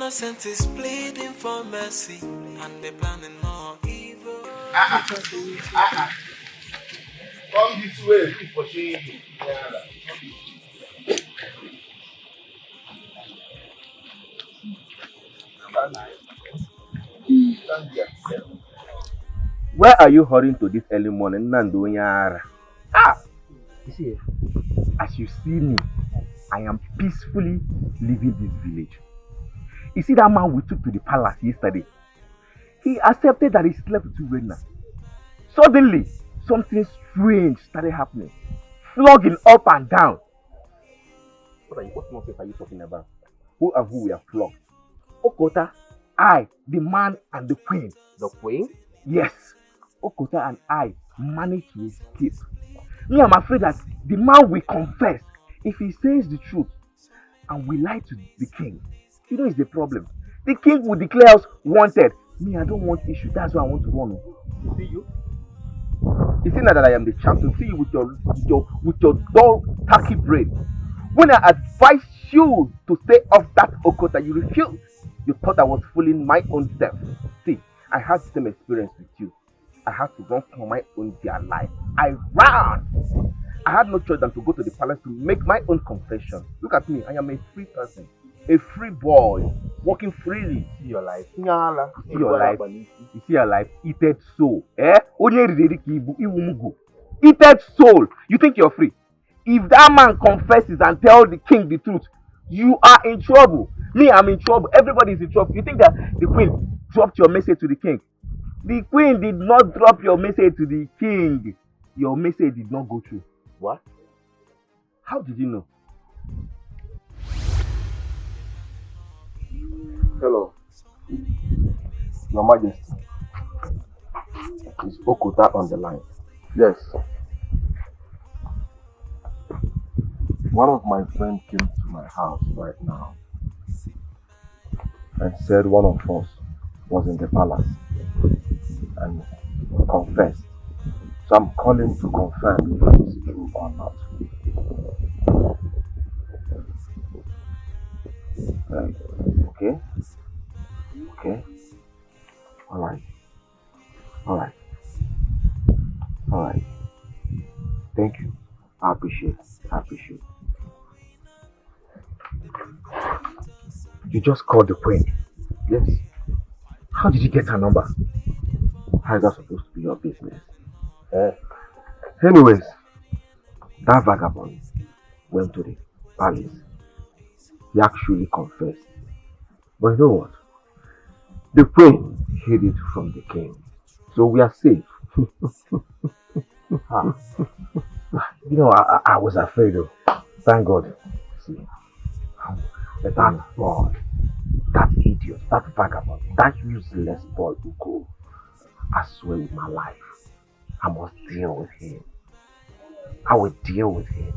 innocent is pleading for mercy, and they're planning more evil. Come this way, for shame. Where are you hurrying to this early morning, Nando? You see, as you see me, I am peacefully leaving this village. You see that man we took to the palace yesterday? He accepted that he slept with Urena. Suddenly, something strange started happening. Flogging up and down. What nonsense are you talking about? Who and who we are flogged? Okota, I, the man and the queen. The queen? Yes. Okota and I managed to escape. Me, I'm afraid that the man will confess if he says the truth and we lie to the king. You know it's the problem. The king will declare us wanted. Me, I don't want issue. That's why I want to run. You see you? You see now that I am the champion. See you with your dull, tacky brain. When I advised you to stay off that Okota, you refused. You thought I was fooling my own self. See, I had the same experience with you. I had to run for my own dear life. I ran. I had no choice than to go to the palace to make my own confession. Look at me. I am a free person. A free boy. Walking freely. See your life. See your life. You see your life. Eated soul. Eated soul. You think you're free? If that man confesses and tells the king the truth, you are in trouble. Me, I'm in trouble. Everybody is in trouble. You think that the queen dropped your message to the king? The queen did not drop your message to the king. Your message did not go through. What? How did you know? Hello. Your Majesty. Is Okota on the line? Yes. One of my friends came to my house right now and said one of us was in the palace and confessed. So I'm calling to confirm if it's true or not. Okay? Okay? Alright. Alright. Alright. Thank you. I appreciate it. I appreciate it. You just called the queen? Yes. How did you get her number? How is that supposed to be your business? Anyways, that vagabond went to the palace. He actually confessed. But you know what? The queen hid it from the king. So we are safe. You know, I was afraid though. Thank God. See, that boy, that idiot, that vagabond, that useless boy who go, I swear with my life, I must deal with him. I will deal with him.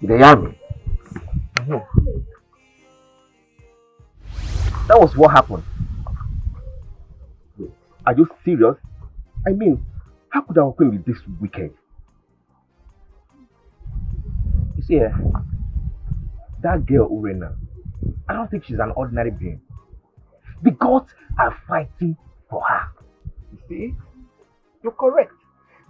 Did they hear me? That was what happened. Are you serious? I mean, how could our queen be this wicked? You see, that girl Urena, I don't think she's an ordinary being. The gods are fighting for her. You see? You're correct.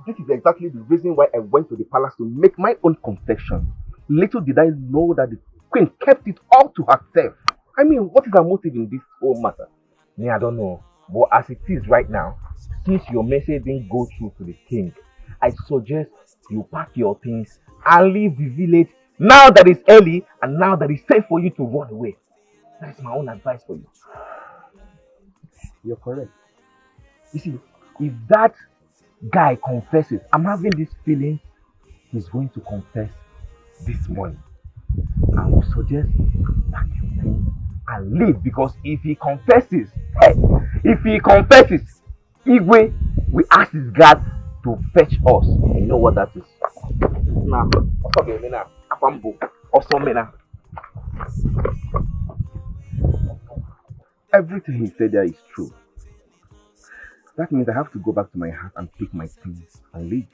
This is exactly the reason why I went to the palace to make my own confession. Little did I know that the queen kept it all to herself. I mean, what is her motive in this whole matter? Me, I don't know. But as it is right now, since your message didn't go through to the king, I suggest you pack your things and leave the village now that it's early and now that it's safe for you to run away. That is my own advice for you. You're correct. You see, if that guy confesses, I'm having this feeling he's going to confess this morning. I would suggest pack your things and leave, because if he confesses, Igwe will ask his guard to fetch us. And you know what that is? Nah, everything he said there is true. That means I have to go back to my house and pick my things and leave.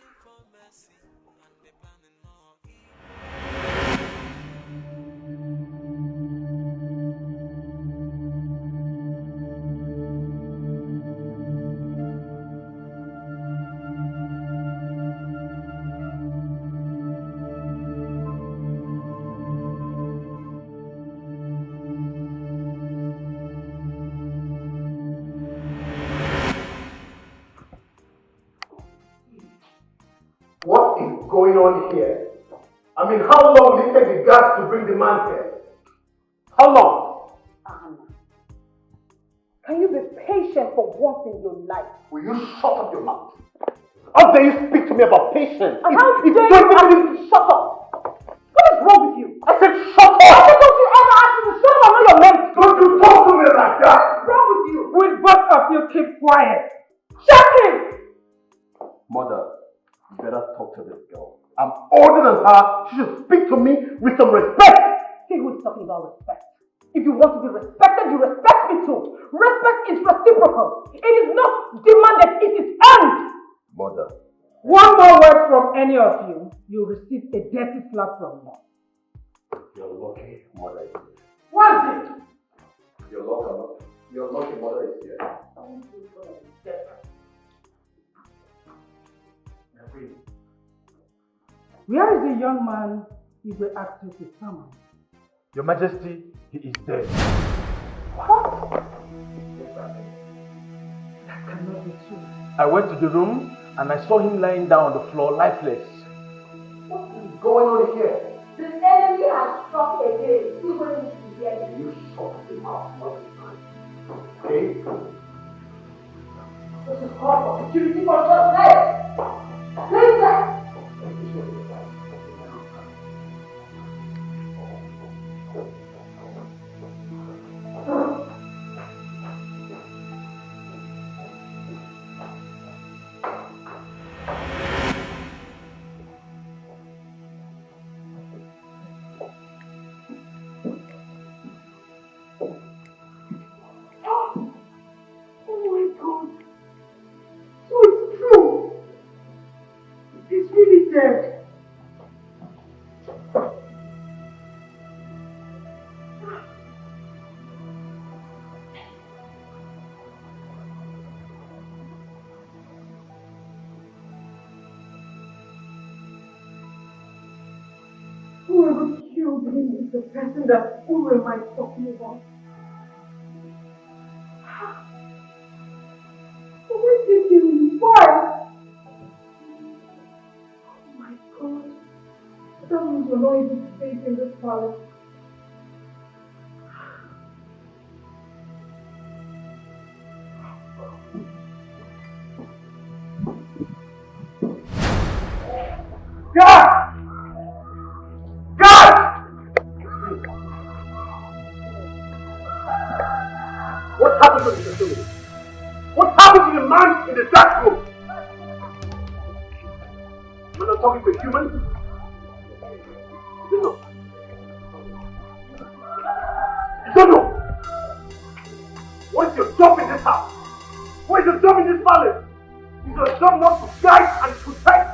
I mean, how long will it take the guards to bring the man here? How long? Can you be patient for once in your life? Will you shut up your mouth? How dare you speak to me about patience? And how dare you ask me to shut up? What is wrong with you? I said shut up! Why don't you ever ask me to shut up? I know you're meant to. Don't you talk to me like that! What's wrong with you? Will both of you keep quiet? Shut him! Mother, you better talk to this girl. I'm older than her. She should speak to me with some respect. See who is talking about respect. If you want to be respected, you respect me too. Respect is reciprocal. It is not demanded, it is earned. Mother. One more word from any of you, you'll receive a dirty slap from me. You're lucky, mother is here. What is it? You're lucky, mother is here. Where is the young man you were asked you to summon? Your Majesty, he is dead. What? That cannot be true. I went to the room and I saw him lying down on the floor, lifeless. What is going on here? The enemy has struck again. He will need to hear you. You shut him out all the time. Okay? This is called for security for just life. Leave that. Whoever killed him is the person that who am I talking about? Why did he kill him? Why? Oh my God. That means we're not able to stay in this palace. God! What happened to the facility? What happened to the man in the dark room? You're not talking to a human? You know. You don't know. What is your job in this house? What is your job in this palace? Is your job not to guide and protect?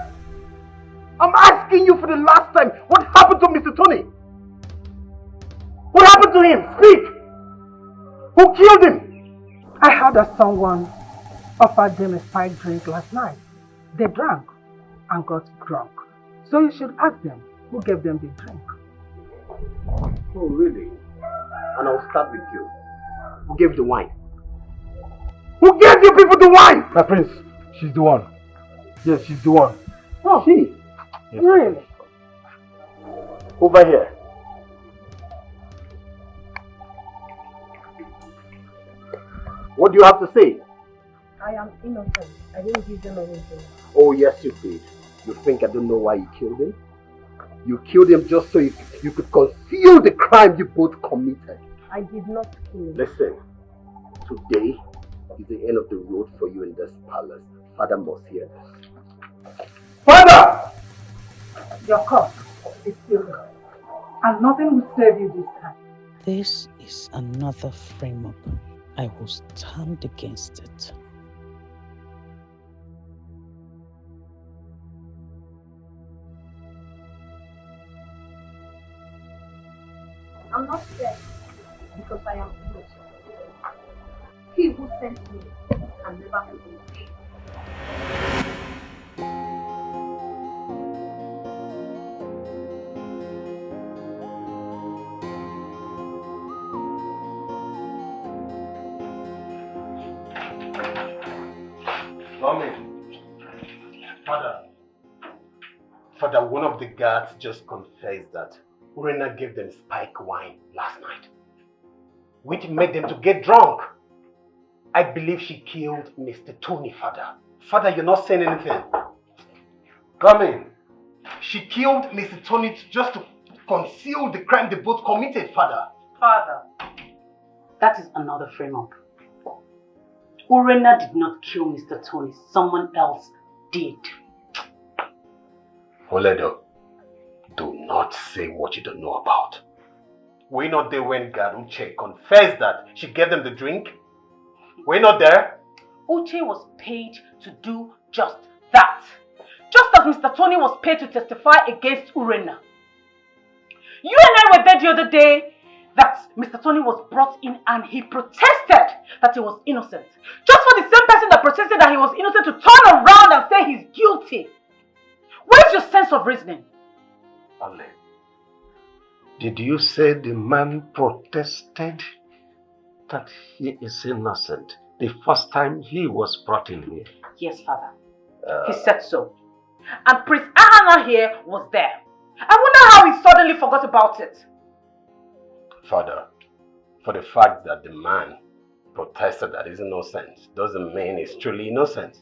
I'm asking you for the last time, what happened to Mr. Tony? What happened to him? Speak! Who killed him? I heard that someone offered them a spiked drink last night. They drank and got drunk. So you should ask them who gave them the drink. Oh, really? And I'll start with you. Who gave the wine? Who gave you people the wine? My prince, she's the one. Yes, she's the one. Oh, she? Yes. Really? Over here. What do you have to say? I am innocent. I didn't give them anything. Oh, yes, you did. You think I don't know why you killed him? You killed him just so you could conceal the crime you both committed. I did not kill him. Listen, today is the end of the road for you in this palace. Father must hear this. Father! Your cause is still there. And nothing will save you this time. This is another frame-up. I will stand against it. I'm not scared because I am innocent. He who sent me can never be punished. Father, one of the guards just confessed that Urena gave them spike wine last night, which made them to get drunk. I believe she killed Mr. Tony, Father. Father, you're not saying anything. Come in. She killed Mr. Tony just to conceal the crime they both committed, Father. Father, that is another frame-up. Urena did not kill Mr. Tony. Someone else did. Oledo, do not say what you don't know about. Were you not there when guard Uche confessed that she gave them the drink? Were you not there? Uche was paid to do just that. Just as Mr. Tony was paid to testify against Urena. You and I were there the other day that Mr. Tony was brought in and he protested that he was innocent. Just for the same person that protested that he was innocent to turn around and say he's guilty. Where's your sense of reasoning? Ale, did you say the man protested that he is innocent the first time he was brought in here? Yes, Father. He said so. And Prince Ahana here was there. I wonder how he suddenly forgot about it. Father, for the fact that the man protested that he's innocent doesn't mean he's truly innocent.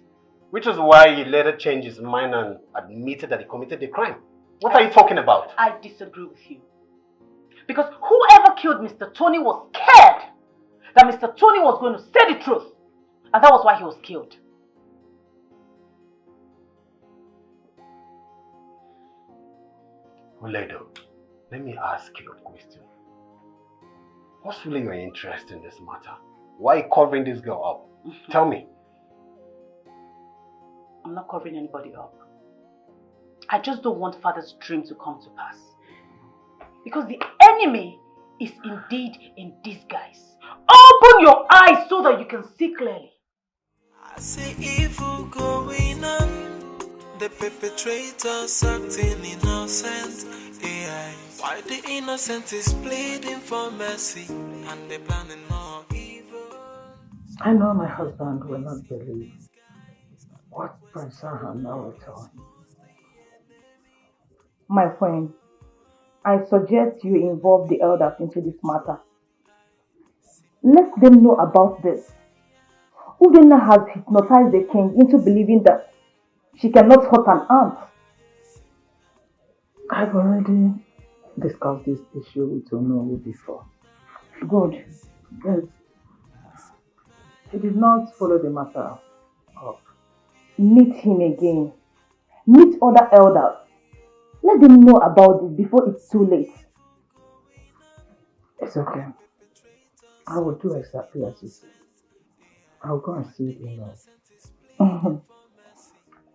Which is why he later changed his mind and admitted that he committed the crime. What are you talking about? I disagree with you. Because whoever killed Mr. Tony was scared that Mr. Tony was going to say the truth. And that was why he was killed. Oledo, let me ask you a question. What's really your interest in this matter? Why are you covering this girl up? Tell me. I'm not covering anybody up. I just don't want Father's dream to come to pass. Because the enemy is indeed in disguise. Open your eyes so that you can see clearly. I see evil going on. The perpetrators acting innocent. AI. Why the innocent is pleading for mercy and they're planning more evil. I know my husband will not believe what Prince Ahana will tell him. My friend, I suggest you involve the elders into this matter. Let them know about this. Udena has hypnotized the king into believing that she cannot hurt an ant. I've already discussed this issue with Onowu before. Good. Yes. He did not follow the matter up. Meet him again. Meet other elders. Let them know about it before it's too late. It's okay. I will do exactly as you said. I'll go and see it now.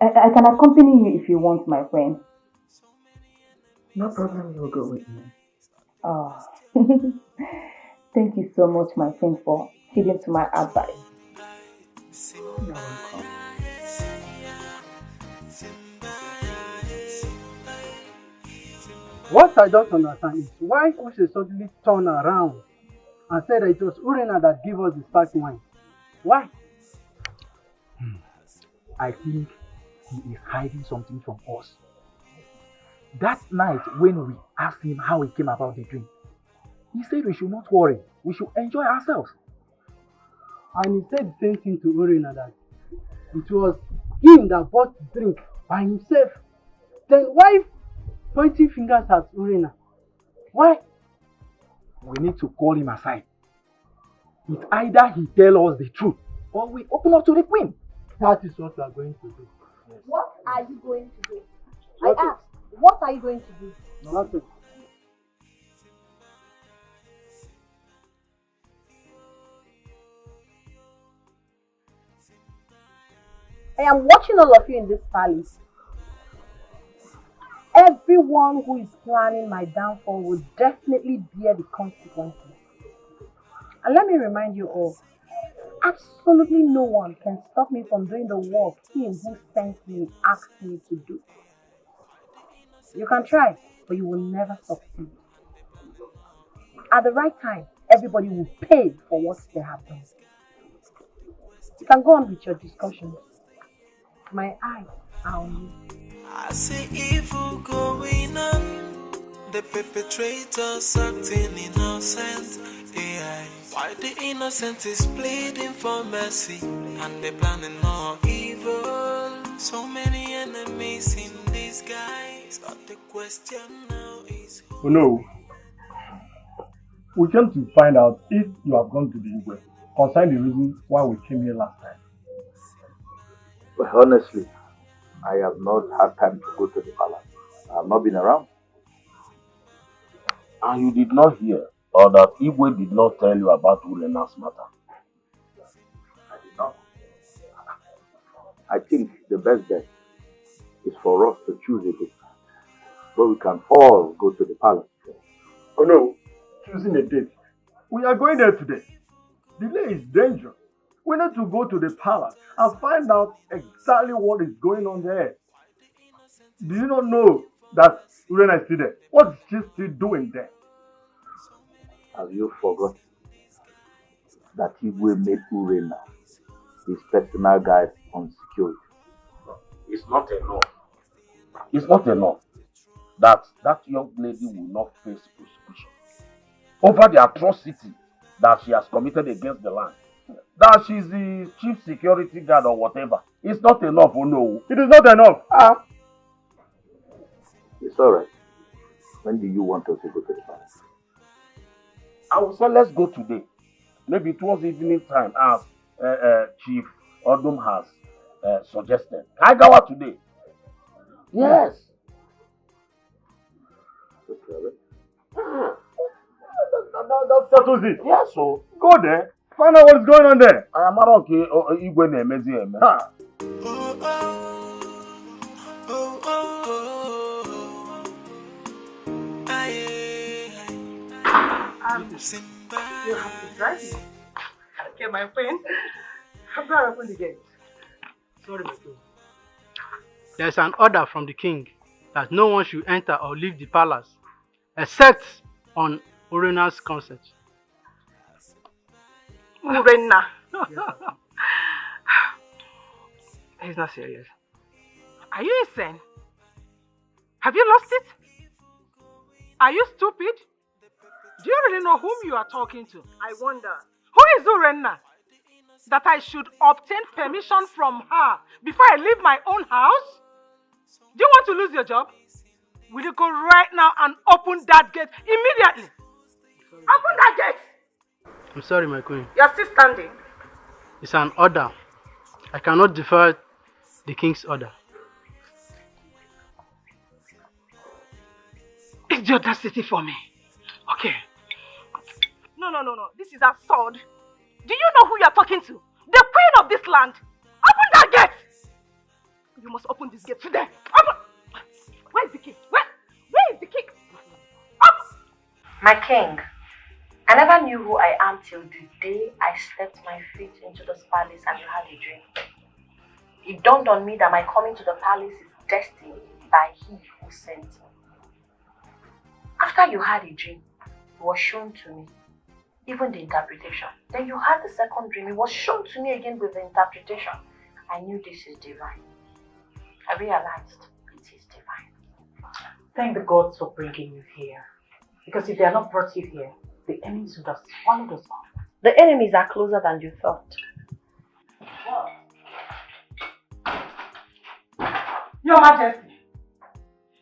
I can accompany you if you want, my friend. No problem, you will go with me. Oh. Thank you so much, my friend, for heeding to my advice. You're welcome. What I don't understand is why Uche suddenly turned around and said that it was Urena that gave us the spark wine. Why? I think he is hiding something from us. That night when we asked him how he came about the drink, he said we should not worry, we should enjoy ourselves. And he said the same thing to Urena that it was him that bought the drink by himself. Then why pointing fingers at Urena? Why? We need to call him aside. It's either he tell us the truth or we open up to the queen. That is what we are going to do. Yes. What are you going to do? Nothing. I asked, what are you going to do? Nothing. I am watching all of you in this palace. Everyone who is planning my downfall will definitely bear the consequences. And let me remind you all, absolutely no one can stop me from doing the work him who sent me asked me to do. You can try, but you will never succeed. At the right time, everybody will pay for what they have done. You can go on with your discussions. My eyes are on you. I see evil going on. The perpetrators acting innocent. AI. Why the innocent is pleading for mercy, and they planning more evil. So many enemies in disguise. But the question now is who? Oh no. We came to find out if you have gone to the Igwe concerning the reason why we came here last time. Well, honestly, I have not had time to go to the palace. I have not been around. And you did not hear, or that Igwe did not tell you about Urena's matter? I did not. I think the best bet is for us to choose a date where we can all go to the palace. Oh no, choosing a date. We are going there today. Delay is dangerous. We need to go to the palace and find out exactly what is going on there. Do you not know that Urena is still there? What is she still doing there? Have you forgotten that Igwe made Urena his personal guide on security? It's not enough. It's not enough that that young lady will not face prosecution over the atrocity that she has committed against the land. That she's the chief security guard or whatever. It's not enough, oh no. It is not enough. It's alright. When do you want us to go to the palace? I will say let's go today. Maybe towards evening time as Chief Odum has suggested. Can I go out today? Yes. That settles it. Yes, so. Go there. Find out what is going on there. I am not okay. Igwe na-emezi eme. You have to drive me. Okay, my friend. I'm going to open the gate. Sorry, my friend. There's an order from the king that no one should enter or leave the palace except on Urena's consent. Urena. He's not serious. Are you insane? Have you lost it? Are you stupid? Do you really know whom you are talking to? I wonder. Who is Urena? That I should obtain permission from her before I leave my own house? Do you want to lose your job? Will you go right now and open that gate immediately? Open that gate! I'm sorry, my queen. You're still standing. It's an order. I cannot defer the king's order. It's the audacity for me. Okay. No. This is absurd. Do you know who you are talking to? The queen of this land. Open that gate! You must open this gate today. Open! Where is the key? Where is the key? Open! My king, I never knew who I am till the day I stepped my feet into this palace and had a dream. It dawned on me that my coming to the palace is destined by he who sent me. After you had a dream, it was shown to me, even the interpretation. Then you had the second dream, it was shown to me again with the interpretation. I knew this is divine. I realized it is divine. Thank the gods for bringing you here. Because if they had not brought you here, the enemies would have swallowed us up. The enemies are closer than you thought. Your Majesty,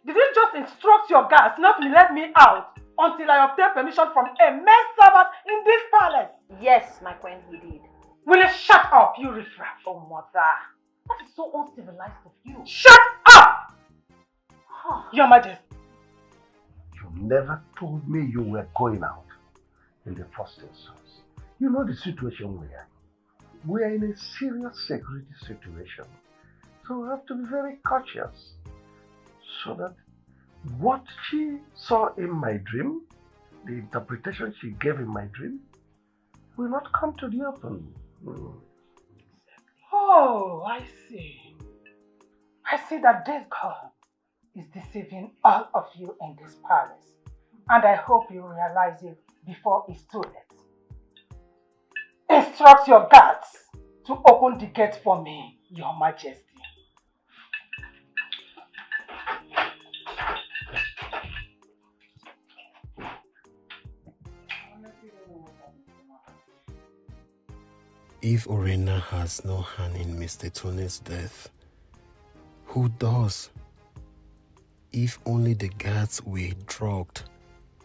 did you just instruct your guards not to let me out until I obtain permission from a maid servant in this palace? Yes, my queen, he did. Will you shut up, you riffraff? Oh, mother. That is so uncivilized of you. Shut up! Your Majesty. You never told me you were going out in the first instance. You know the situation we are. We are in a serious security situation. So we have to be very cautious. So that what she saw in my dream, the interpretation she gave in my dream, will not come to the open. Oh, I see. I see that this girl is deceiving all of you in this palace. And I hope you realize it before it's too late. Instruct your guards to open the gate for me, Your Majesty. If Urena has no hand in Mr. Tony's death, who does? If only the guards were drugged,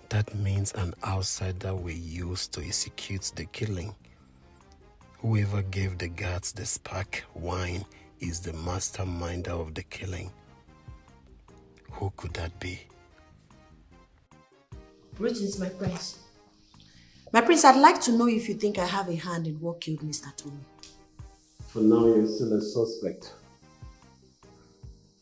that means an outsider were used to execute the killing. Whoever gave the guards the spark wine is the masterminder of the killing. Who could that be? Greetings, my prince. My prince, I'd like to know if you think I have a hand in what killed Mr. Tony. For now, you're still a suspect.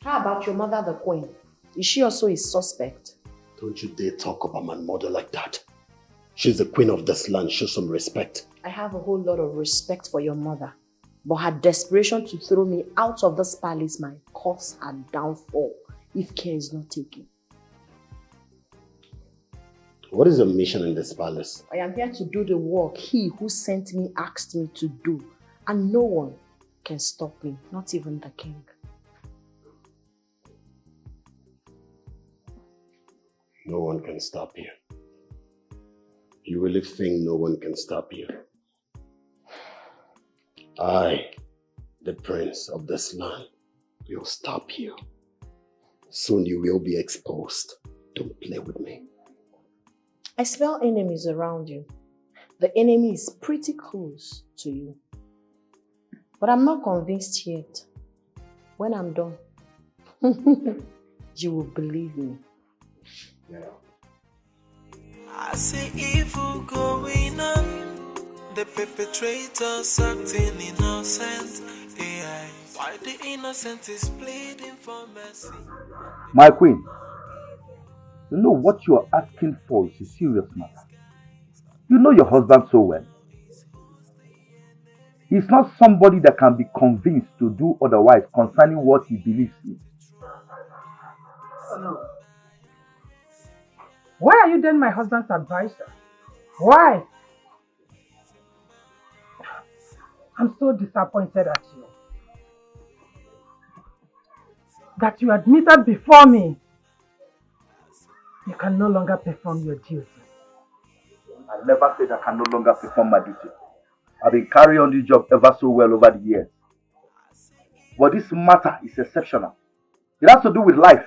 How about your mother, the queen? Is she also a suspect? Don't you dare talk about my mother like that. She's the queen of this land. Show some respect. I have a whole lot of respect for your mother. But her desperation to throw me out of this palace might cause her downfall if care is not taken. What is your mission in this palace? I am here to do the work he who sent me asked me to do. And no one can stop me, not even the king. No one can stop you. You really think no one can stop you? I, the prince of this land, will stop you. Soon you will be exposed. Don't play with me. I smell enemies around you. The enemy is pretty close to you. But I'm not convinced yet. When I'm done, you will believe me. Yeah. I see evil going on. The perpetrators acting innocent. AI. Why the innocent is pleading for mercy? My queen, you know what you are asking for is a serious matter. You know your husband so well. He's not somebody that can be convinced to do otherwise concerning what he believes in. Oh no. Why are you then my husband's advisor? Why? I'm so disappointed at you. That you admitted before me you can no longer perform your duty. I never said I can no longer perform my duty. I've been carrying on this job ever so well over the years. But this matter is exceptional. It has to do with life.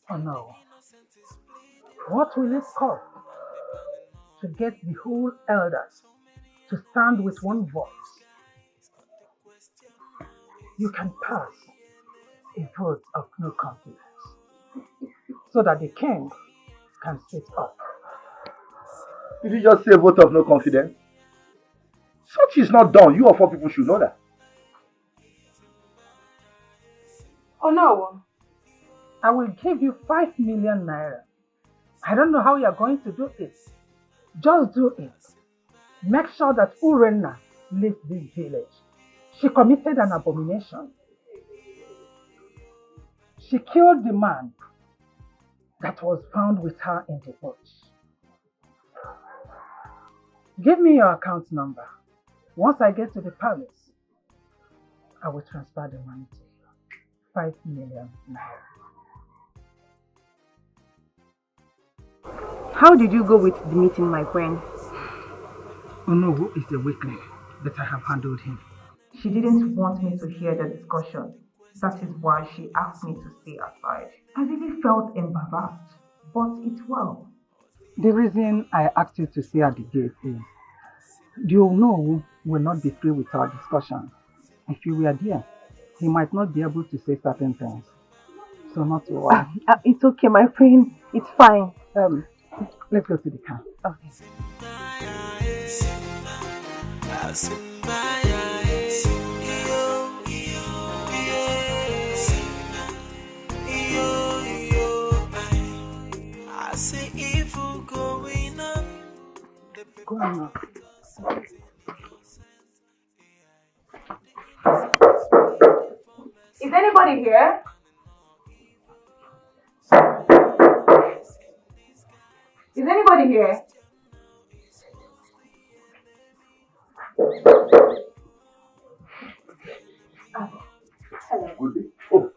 Oh no. What will it cost to get the whole elders to stand with one voice? You can pass a vote of no confidence so that the king can sit up. Did you just say vote of no confidence? Such is not done. You of all people should know that. Oh no. I will give you 5 million naira. I don't know how you are going to do it. Just do it. Make sure that Urena leaves this village. She committed an abomination. She killed the man that was found with her in the bush. Give me your account number. Once I get to the palace, I will transfer the money to you. 5 million naira. How did you go with the meeting, my friend? Onowu is a weakling, but I have handled him. She didn't want me to hear the discussion. That is why she asked me to stay aside. I really felt embarrassed, but it's well. The reason I asked you to stay at the gate is the Onowu will not be free with our discussion. If you were there, he might not be able to say certain things. So not to worry. It's okay, my friend. It's fine. Let's go to the car. Okay. I see evil going on. Go on. Is anybody here? Is anybody here? Hello. Good day. Oh.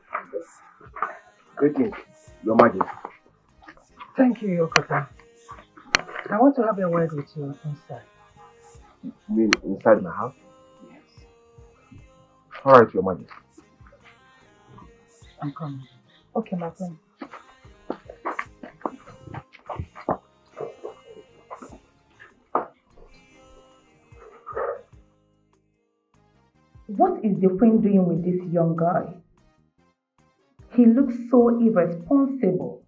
Greetings, Your Majesty. Thank you, Yokota. I want to have a word with you inside. You mean inside my house? Yes. Alright, Your Majesty. I'm coming. Okay, my friend. What is the queen doing with this young guy? He looks so irresponsible.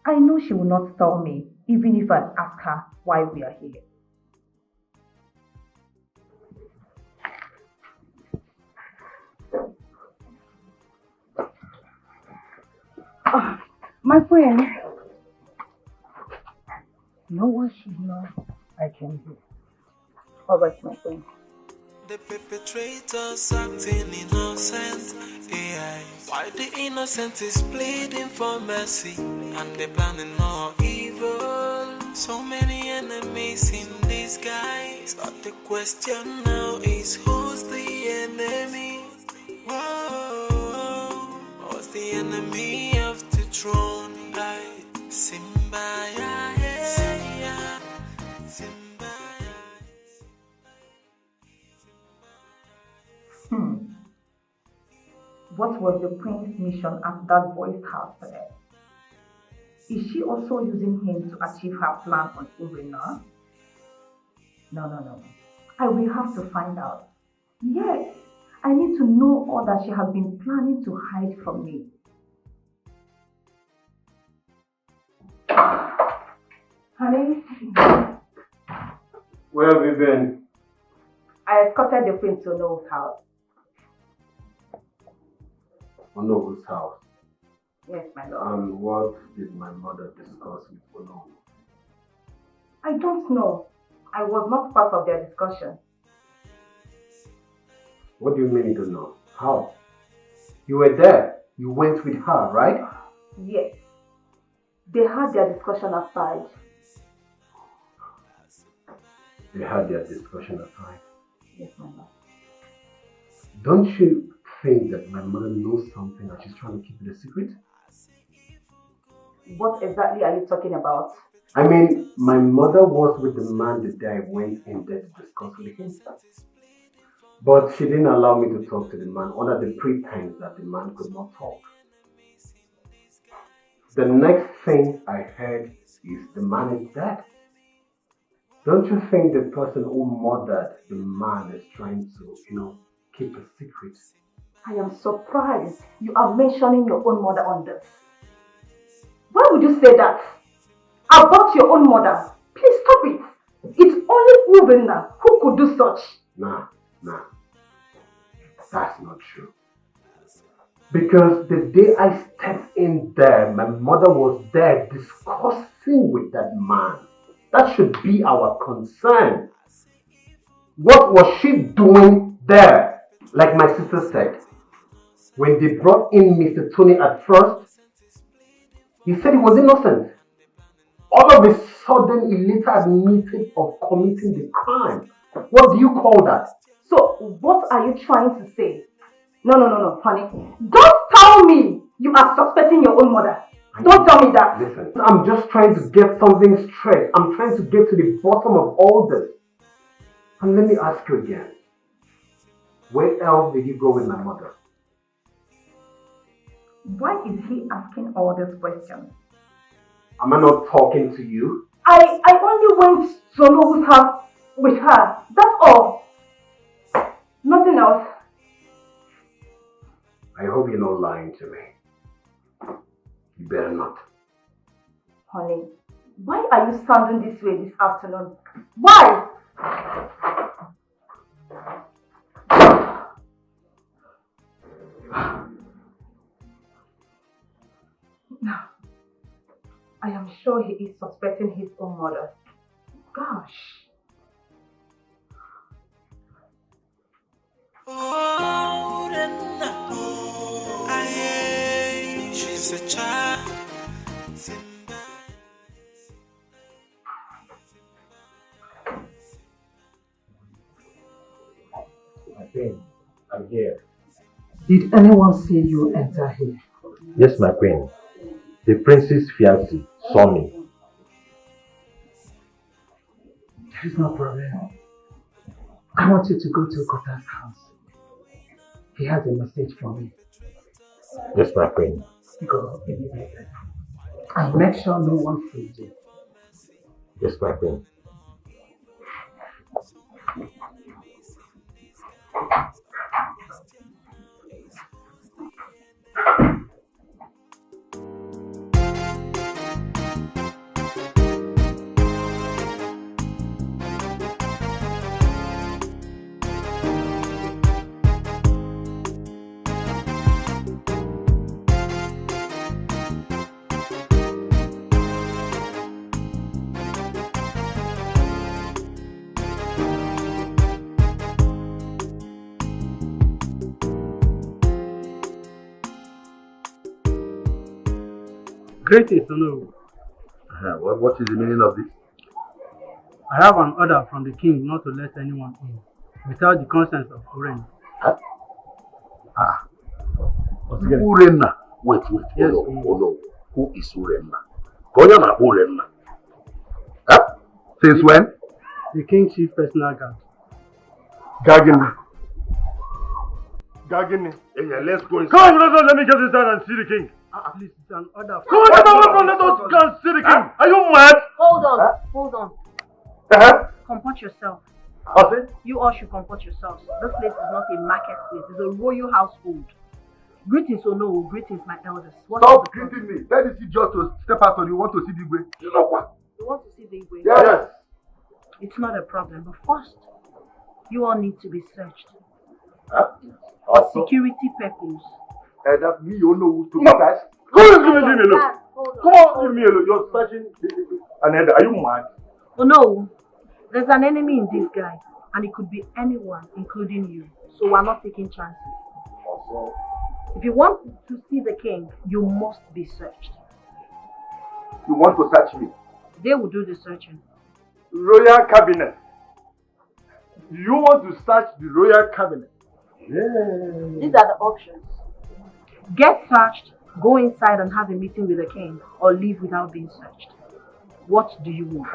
I know she will not tell me, even if I ask her why we are here. My friend. No one should know I came here. Alright, my friend. The perpetrators acting innocent. AI. Why the innocent is pleading for mercy, and they're planning more evil. So many enemies in disguise, but the question now is who's the enemy? Whoa, who's the enemy of the throne? Simba, Simba. What was the queen's mission at that boy's house today? Is she also using him to achieve her plan on Urena? No. I will have to find out. Yes, I need to know all that she has been planning to hide from me. Honey? Where have you been? I escorted the queen to Noel's house. Onobu's house. Yes, my lord. And what did my mother discuss with Onobu? I don't know. I was not part of their discussion. What do you mean you don't know? How? You were there. You went with her, right? Yes. They had their discussion aside. They had their discussion aside? Yes, my lord. Don't you think that my mother knows something and she's trying to keep it a secret? What exactly are you talking about? I mean, my mother was with the man the day I went in there to discuss with him. But she didn't allow me to talk to the man under the pretense that the man could not talk. The next thing I heard is the man is dead. Don't you think the person who murdered the man is trying to, keep a secret? I am surprised you are mentioning your own mother on this. Why would you say that? About your own mother? Please stop it. It's only Urena who could do such. Nah. That's not true. Because the day I stepped in there, my mother was there discussing with that man. That should be our concern. What was she doing there? Like my sister said, when they brought in Mr. Tony at first, he said he was innocent. All of a sudden, he later admitted of committing the crime. What do you call that? So, what are you trying to say? No, honey. Don't tell me you are suspecting your own mother. Don't tell me that. Listen, I'm just trying to get something straight. I'm trying to get to the bottom of all this. And let me ask you again. Where else did you go with my mother? Why is he asking all these questions? Am I not talking to you? I only went to Nobu's house with her. That's all. Nothing else. I hope you're not lying to me. You better not. Honey, why are you sounding this way this afternoon? Why? I am sure he is suspecting his own mother. Gosh. She's a child. My queen, I'm here. Did anyone see you enter here? Yes, my queen. The prince's fiancé saw me. There is no problem. I want you to go to Kota's house. He has a message for me. Yes, my queen. Go immediately. And make sure no one sees you. Yes, my queen. Greetings, Tonto. What is the meaning of this? I have an order from the king not to let anyone in without the consent of Uren. Huh? Urenna. Wait. Yes, Oh no. Who is Urenna? Koyama Urenna. Huh? Since when? The king's chief personal guard. Gagini. Yeah, let's go inside. Come, let me get inside and see the king. Please, it's an order. Come on, let us go and see the king. Are you mad? Hold on. Comport yourself. You all should comport yourselves. This place is not a marketplace, it's a royal household. Greetings, no, greetings, my elders. Stop greeting me. Let this just to step out or you want to see the way. You know what? You want to see the way? Yes. It's not a problem, but first, you all need to be searched. For security purposes. That me, you know who to guys. Go and leave me alone. Come on, leave me alone. You're searching another. Are you mad? Oh no, there's an enemy in this guy, and it could be anyone, including you. So we're not taking chances. If you want to see the king, you must be searched. You want to search me? They will do the searching. Royal cabinet. You want to search the royal cabinet? Yeah. These are the options. Get searched, go inside and have a meeting with the king, or leave without being searched. What do you want?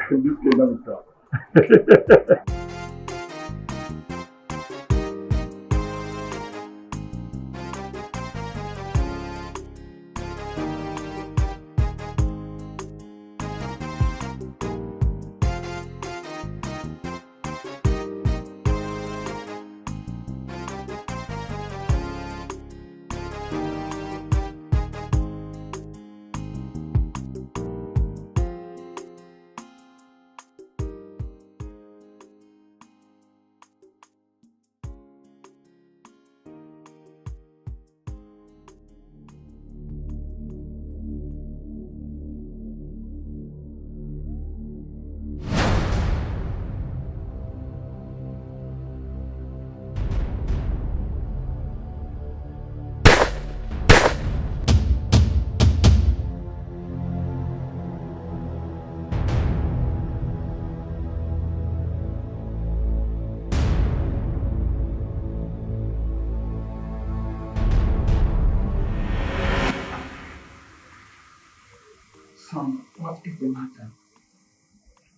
This cannot be done. Son, what is the matter?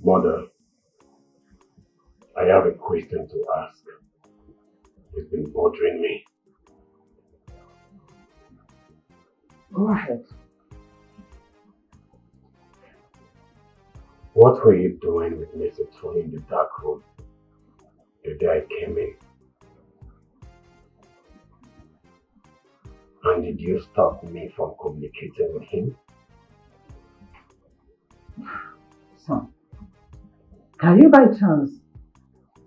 Mother, I have a question to ask. It's been bothering me. Go ahead. What were you doing with Mr. Tony in the dark room the day I came in? And did you stop me from communicating with him? Son, are you by chance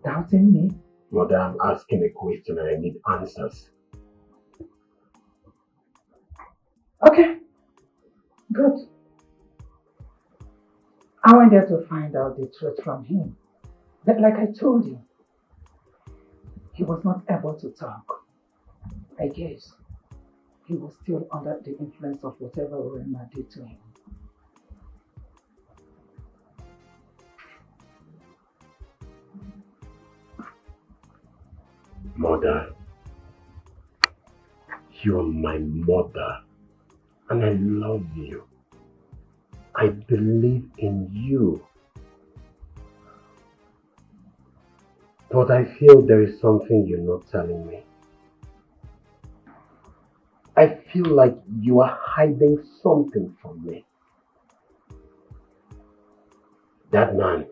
doubting me? Mother, I'm asking a question and I need answers. Okay, good. I went there to find out the truth from him. But like I told you, he was not able to talk. I guess he was still under the influence of whatever Urema did to him. Mother, you're my mother and I love you. I believe in you. But I feel there is something you're not telling me. I feel like you are hiding something from me. That man,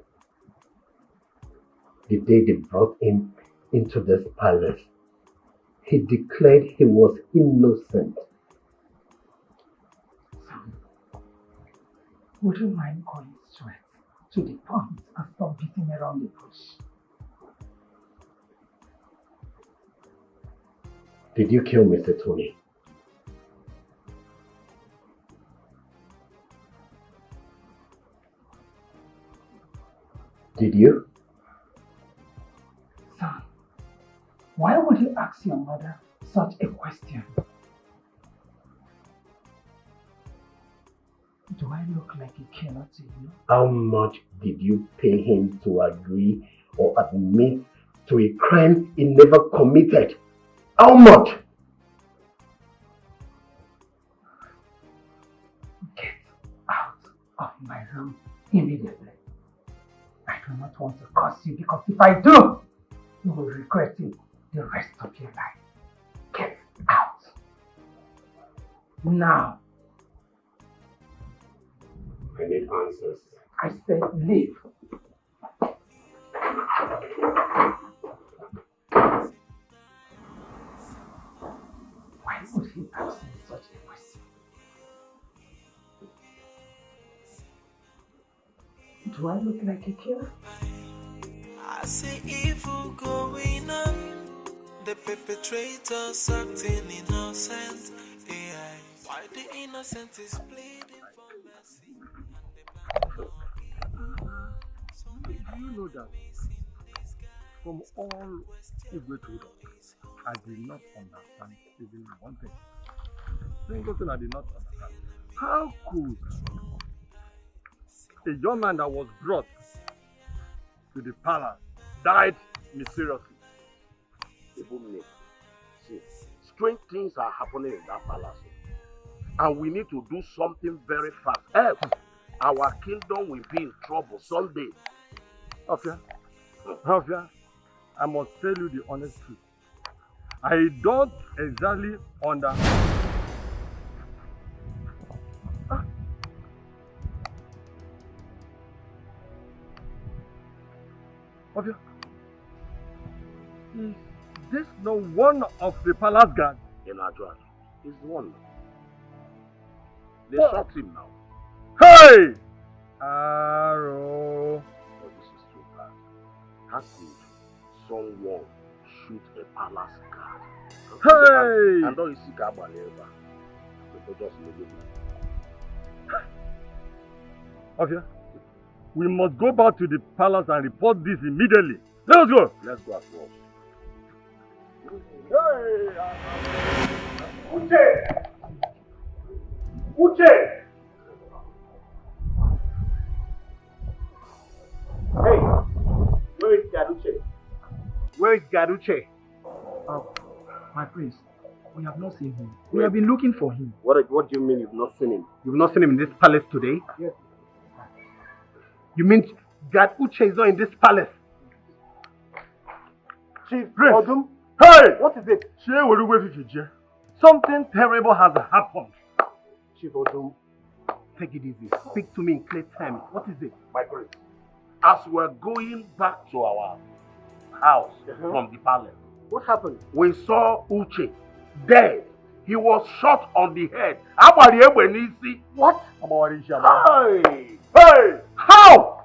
the day they brought him into this palace, he declared he was innocent. Would you mind going straight to the point and stop beating around the bush? Did you kill Mr. Tony? Did you? Son, why would you ask your mother such a question? Do I look like a killer to you? How much did you pay him to agree or admit to a crime he never committed? How much? Get out of my room immediately. I do not want to curse you because if I do, you will regret it the rest of your life. Get out. Now. I need answers. I said leave. Why would he ask me such a question? Do I look like a killer? I see evil going on. The perpetrators acting innocent. AI. Why the innocent is pleading for mercy? Do you know that from all Igwe told us, I did not understand even one thing. Single thing I did not understand. How could a young man that was brought to the palace died mysteriously? See, strange things are happening in that palace. And we need to do something very fast. Else, our kingdom will be in trouble someday. Afia, I must tell you the honest truth. I don't exactly understand. Afia, is this not one of the palace guards? In Ajwa, he's one. They shot him now. Hey! Arrow. Oh, this is too bad. How could someone shoot a palace guard? Hey! And don't you see Kabaleva? People just leave it. Afia, we must go back to the palace and report this immediately. Let us go. Let's go at once. Hey! Uche! Uche! Hey, where is Garuche? Where is Garuche? Oh, my prince, we have not seen him. We have been looking for him. What do you mean you've not seen him? You've not seen him in this palace today? Yes. You mean Garuche is not in this palace? Chief Odum? Hey! What is it? Something terrible has happened. Chief Odum, take it easy. Speak to me in clear terms. What is it? My prince, as we're going back to our house from the palace, what happened? we saw Uche dead. He was shot on the head. What? Hey! Hey! How?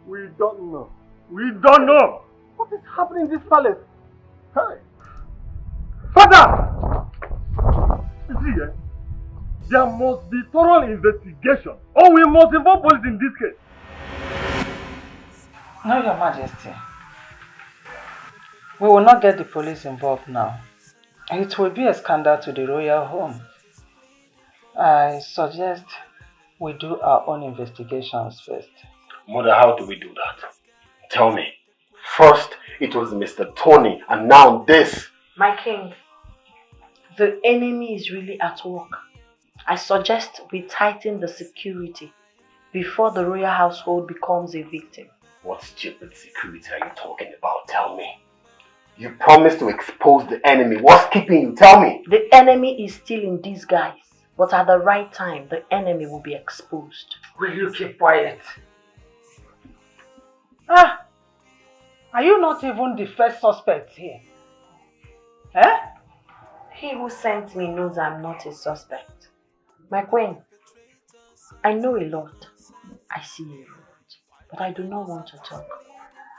We don't know. We don't know. What is happening in this palace? Hey! Father! You see, there must be thorough investigation, or we must involve police in this case. No, Your Majesty. We will not get the police involved now. It will be a scandal to the royal home. I suggest we do our own investigations first. Mother, how do we do that? Tell me. First, it was Mr. Tony, and now this. My king, the enemy is really at work. I suggest we tighten the security before the royal household becomes a victim. What stupid security are you talking about? Tell me. You promised to expose the enemy. What's keeping you? Tell me. The enemy is still in disguise, but at the right time, the enemy will be exposed. Will you keep quiet? Ah, are you not even the first suspect here? Eh? He who sent me knows I'm not a suspect. My queen, I know a lot. I see a lot, but I do not want to talk.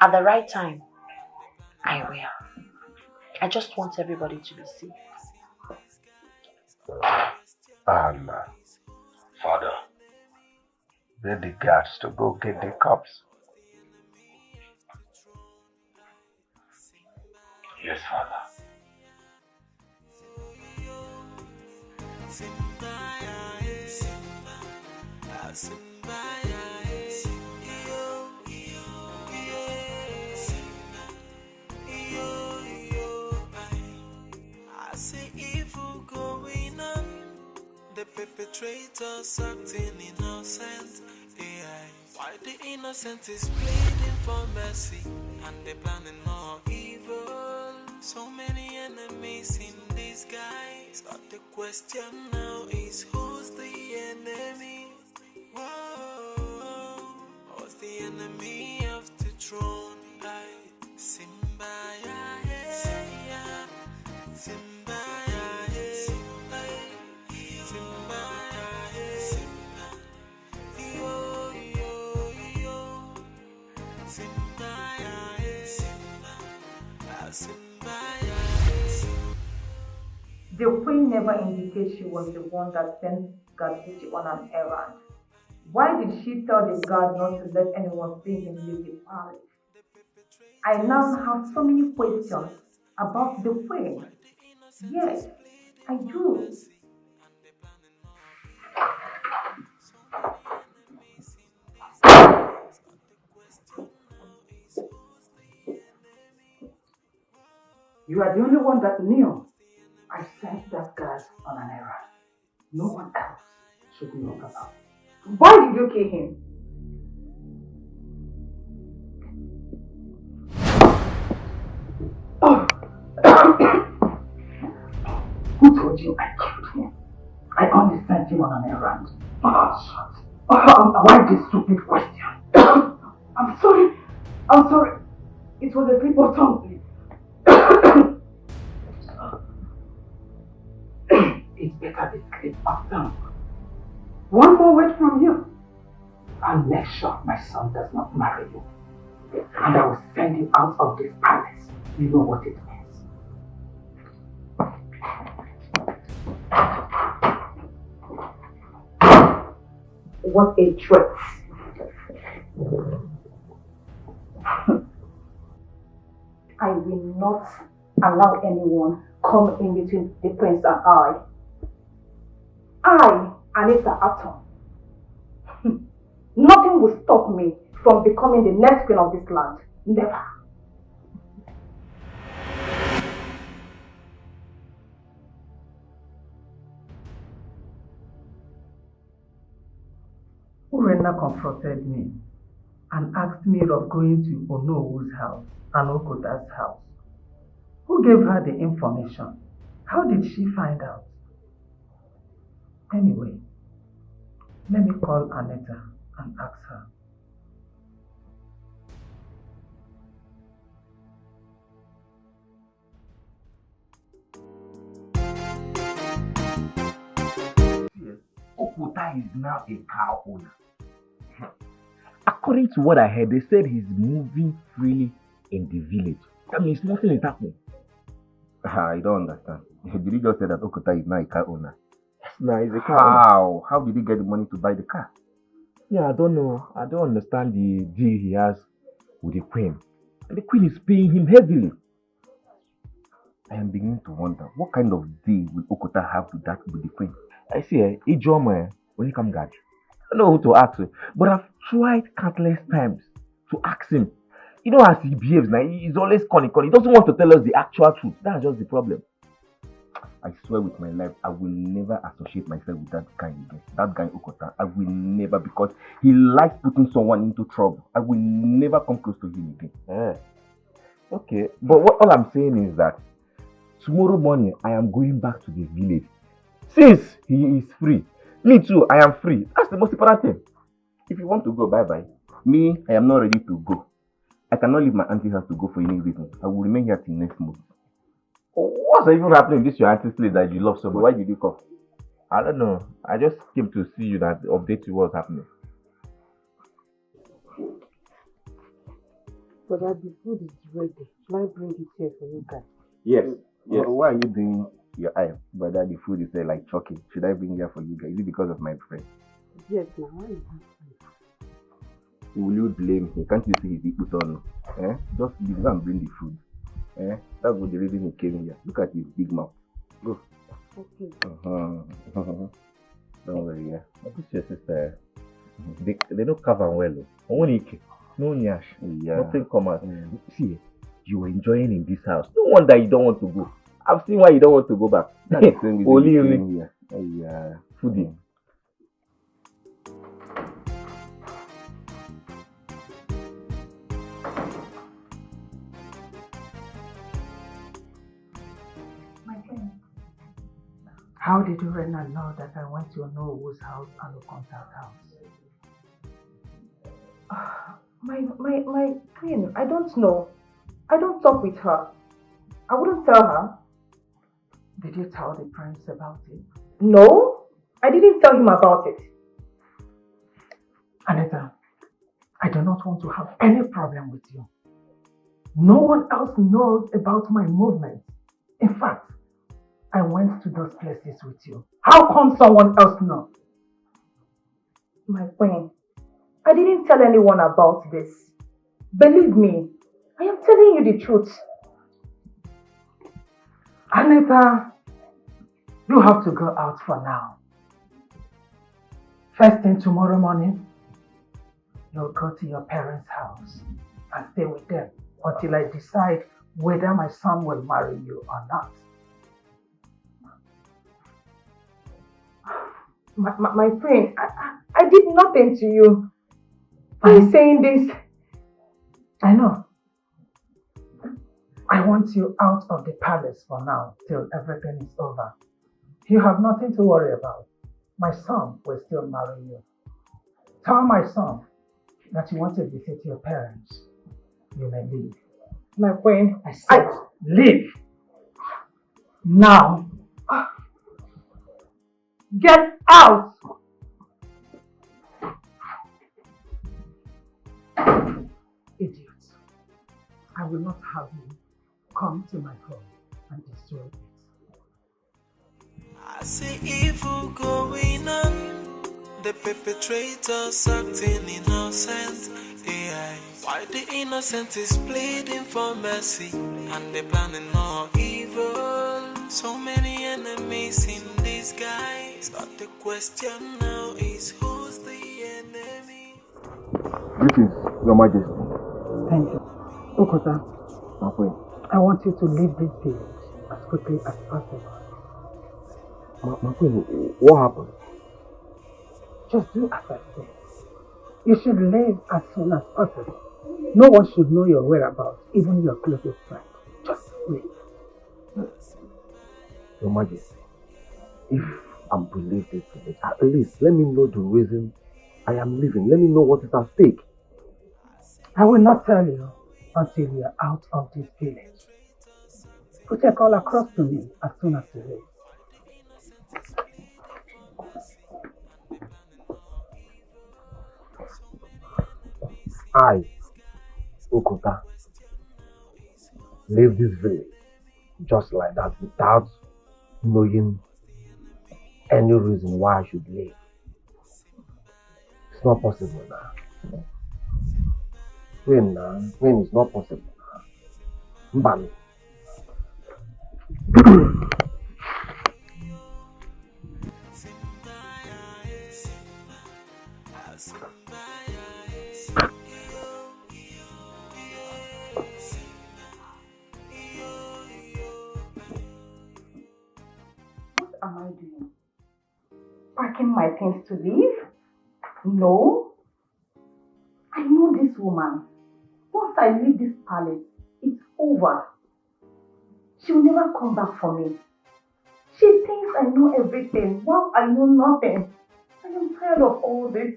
At the right time, I will. I just want everybody to be safe. Father, get the guards to go get the cops. Yes, Father. I see evil going on. The perpetrators acting innocent. AI. Why the innocent is pleading for mercy, and they're planning more evil. So many enemies in disguise. But the question now is, who's the enemy? Whoa, who's the enemy of the throne? Simba, Simba, The queen never indicated she was the one that sent Gadbuti on an errand. Why did she tell the guard not to let anyone see him leave the palace? I now have so many questions about the queen. Yes, I do. You are the only one that knew. I sent that guard on an errand. No one else should know about it. Why did you kill him? Who told you I killed him? I only sent him on an errand. Why this stupid question? I'm sorry. It was a slip of tongue, please. It's better this slip of tongue. One more word from you. I'll make sure my son does not marry you. And I will send him out of this palace. You know what it means. What a threat. I will not allow anyone come in between the prince and I. Anita Atom. Nothing will stop me from becoming the next queen of this land. Never. Urena confronted me and asked me of going to Onowu's house and Okota's house. Who gave her the information? How did she find out? Anyway, let me call Anita and ask her. Okota is now a cow owner. According to what I heard, they said he's moving freely in the village. That means nothing is happening. I don't understand. Did he just say that Okota is now a car owner? Yes, no, he's a car owner. How did he get the money to buy the car? Yeah, I don't know. I don't understand the deal he has with the queen. And the queen is paying him heavily. I am beginning to wonder, what kind of deal will Okota have with the queen? I see, Ijoma, when he come guard. I don't know who to ask, but I've tried countless times to ask him. You know as he behaves now, he's always cunning. He doesn't want to tell us the actual truth. That's just the problem. I swear with my life, I will never associate myself with that guy again. That guy Okota, I will never, because he likes putting someone into trouble. I will never come close to him again. Okay, but all I'm saying is that tomorrow morning I am going back to the village. Since he is free, me too, I am free. That's the most important thing. If you want to go, bye bye. Me, I am not ready to go. I cannot leave my auntie's house to go for any reason. I will remain here till next month. What's even happening in this your auntie's place that you love so much? Why did you come? I don't know. I just came to see you that update you what's happening. But that the food is ready. Shall I bring it here for you guys? Yes. Yes. Why are you doing your eye? But that the food is there like choking. Should I bring it here for you guys? Is it because of my friend? Yes, now why is it? Will you blame him? Can't you see his put on? Just leave and bring the food. That's what the reason he came here. Look at his big mouth. Go. Okay. Don't worry, yeah. This your sister. They don't cover well. Only no nyash. Yeah. Nothing come out. See, you are enjoying in this house. No wonder you don't want to go. I've seen why you don't want to go back. That's the same reason you came here. Yeah. Foodie. How did Urena know that I went to Nollywood's house and the contact house? My queen, I don't know. I don't talk with her. I wouldn't tell her. Did you tell the prince about it? No, I didn't tell him about it. Anita, I do not want to have any problem with you. No one else knows about my movements. In fact, I went to those places with you. How come someone else knows? My queen, I didn't tell anyone about this. Believe me, I am telling you the truth. Anita, you have to go out for now. First thing tomorrow morning, you'll go to your parents' house and stay with them until I decide whether my son will marry you or not. My friend, I did nothing to you. I'm saying this. I know. I want you out of the palace for now till everything is over. You have nothing to worry about. My son will still marry you. Tell my son that you want to visit your parents. You may leave. My queen, I said leave. Now. Get out! Idiots. I will not have you come to my home and destroy it. I see evil going on. The perpetrators acting innocent. AI. Why the innocent is pleading for mercy, and they're planning more evil. So many enemies in disguise, but the question now is who's the enemy? Greetings, Your Majesty. Thank you. Okota, My queen. I want you to leave this village as quickly as possible. My queen, what happened? Just do as I say. You should leave as soon as possible. No one should know your whereabouts, even your closest friend. Just leave. Your Majesty, if I'm to leave this village, at least let me know the reason I am leaving. Let me know what is at stake. I will not tell you until you are out of this village. Put a call across to me as soon as you leave. I, Okota, leave this village just like that without knowing any reason why I should leave. It's not possible now. When it's not possible now. Mbami. What am I doing? Packing my things to leave? No. I know this woman. Once I leave this palace, it's over. She will never come back for me. She thinks I know everything while I know nothing. I am tired of all this.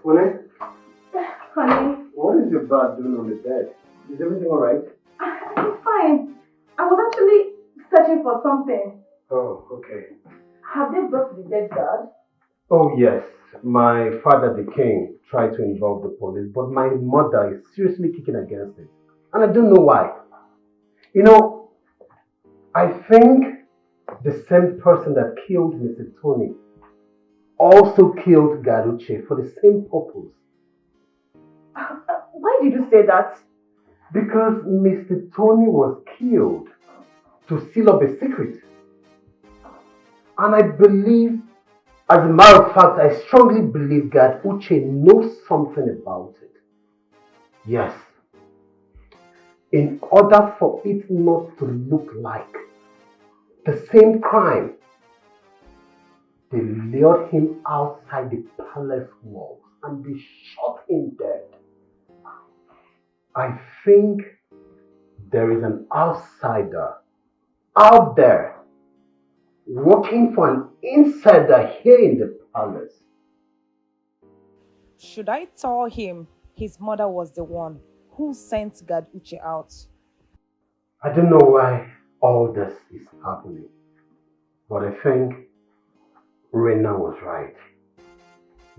Honey? Honey? What is your dad doing on the bed? Is everything alright? I'm fine. I was actually searching for something. Oh, okay. Have they brought the dead dad? Oh yes, my father the king tried to involve the police, but my mother is seriously kicking against it. And I don't know why. You know, I think the same person that killed Mr. Tony also killed Garuche for the same purpose. Why did you say that? Because Mr. Tony was killed to seal up a secret. And I believe, as a matter of fact, I strongly believe that Uche knows something about it. Yes. In order for it not to look like the same crime, they lured him outside the palace walls and they shot him dead. I think there is an outsider out there working for an insider here in the palace. Should I tell him his mother was the one who sent God Uche out? I don't know why all this is happening, but I think Rena was right.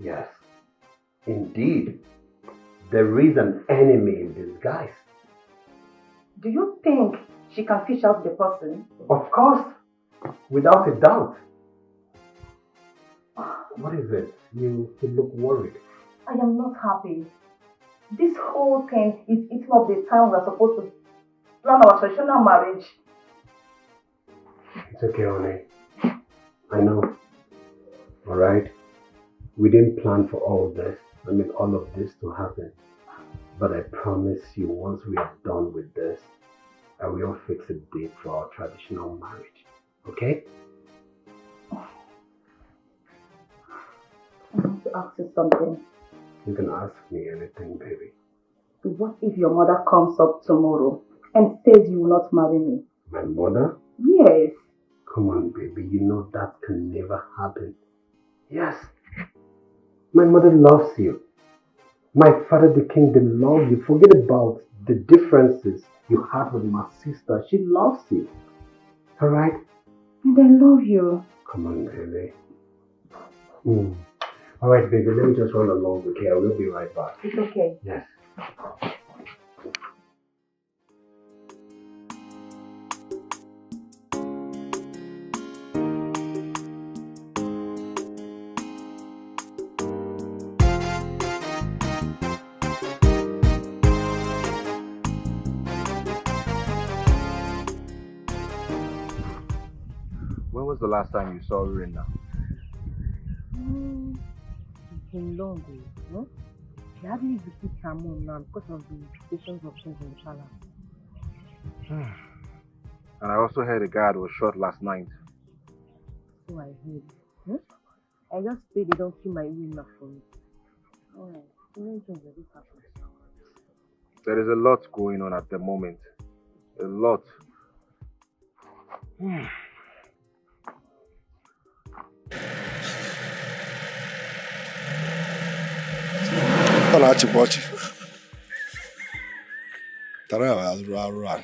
Yes, indeed, there is an enemy in disguise. Do you think she can fish out the person? Of course, without a doubt. What is it? You look worried. I am not happy. This whole thing is eating up the time we are supposed to plan our traditional marriage. It's okay, honey. I know. Alright? We didn't plan for all this. All of this to happen. But I promise you, once we are done with this, I will fix a date for our traditional marriage. Okay? I want to ask you something. You can ask me anything, baby. What if your mother comes up tomorrow and says you will not marry me? My mother? Yes. Come on, baby. You know that can never happen. Yes. My mother loves you. My father, the king, they love you. Forget about the differences you had with my sister. She loves you. Alright? And I love you. Come on, baby. Alright, baby. Let me just run along, okay? I will be right back. It's okay. Yes. When was the last time you saw Rina? It's been long, no? I hardly visit her mom now because of the implications of things in the palace. And I also heard a guard was shot last night. So I heard. I just pray they don't kill my Rina for me. Alright, things will be happening. There is a lot going on at the moment. A lot. Ọ na-achịkwa ọchị tara ya arụ arụ a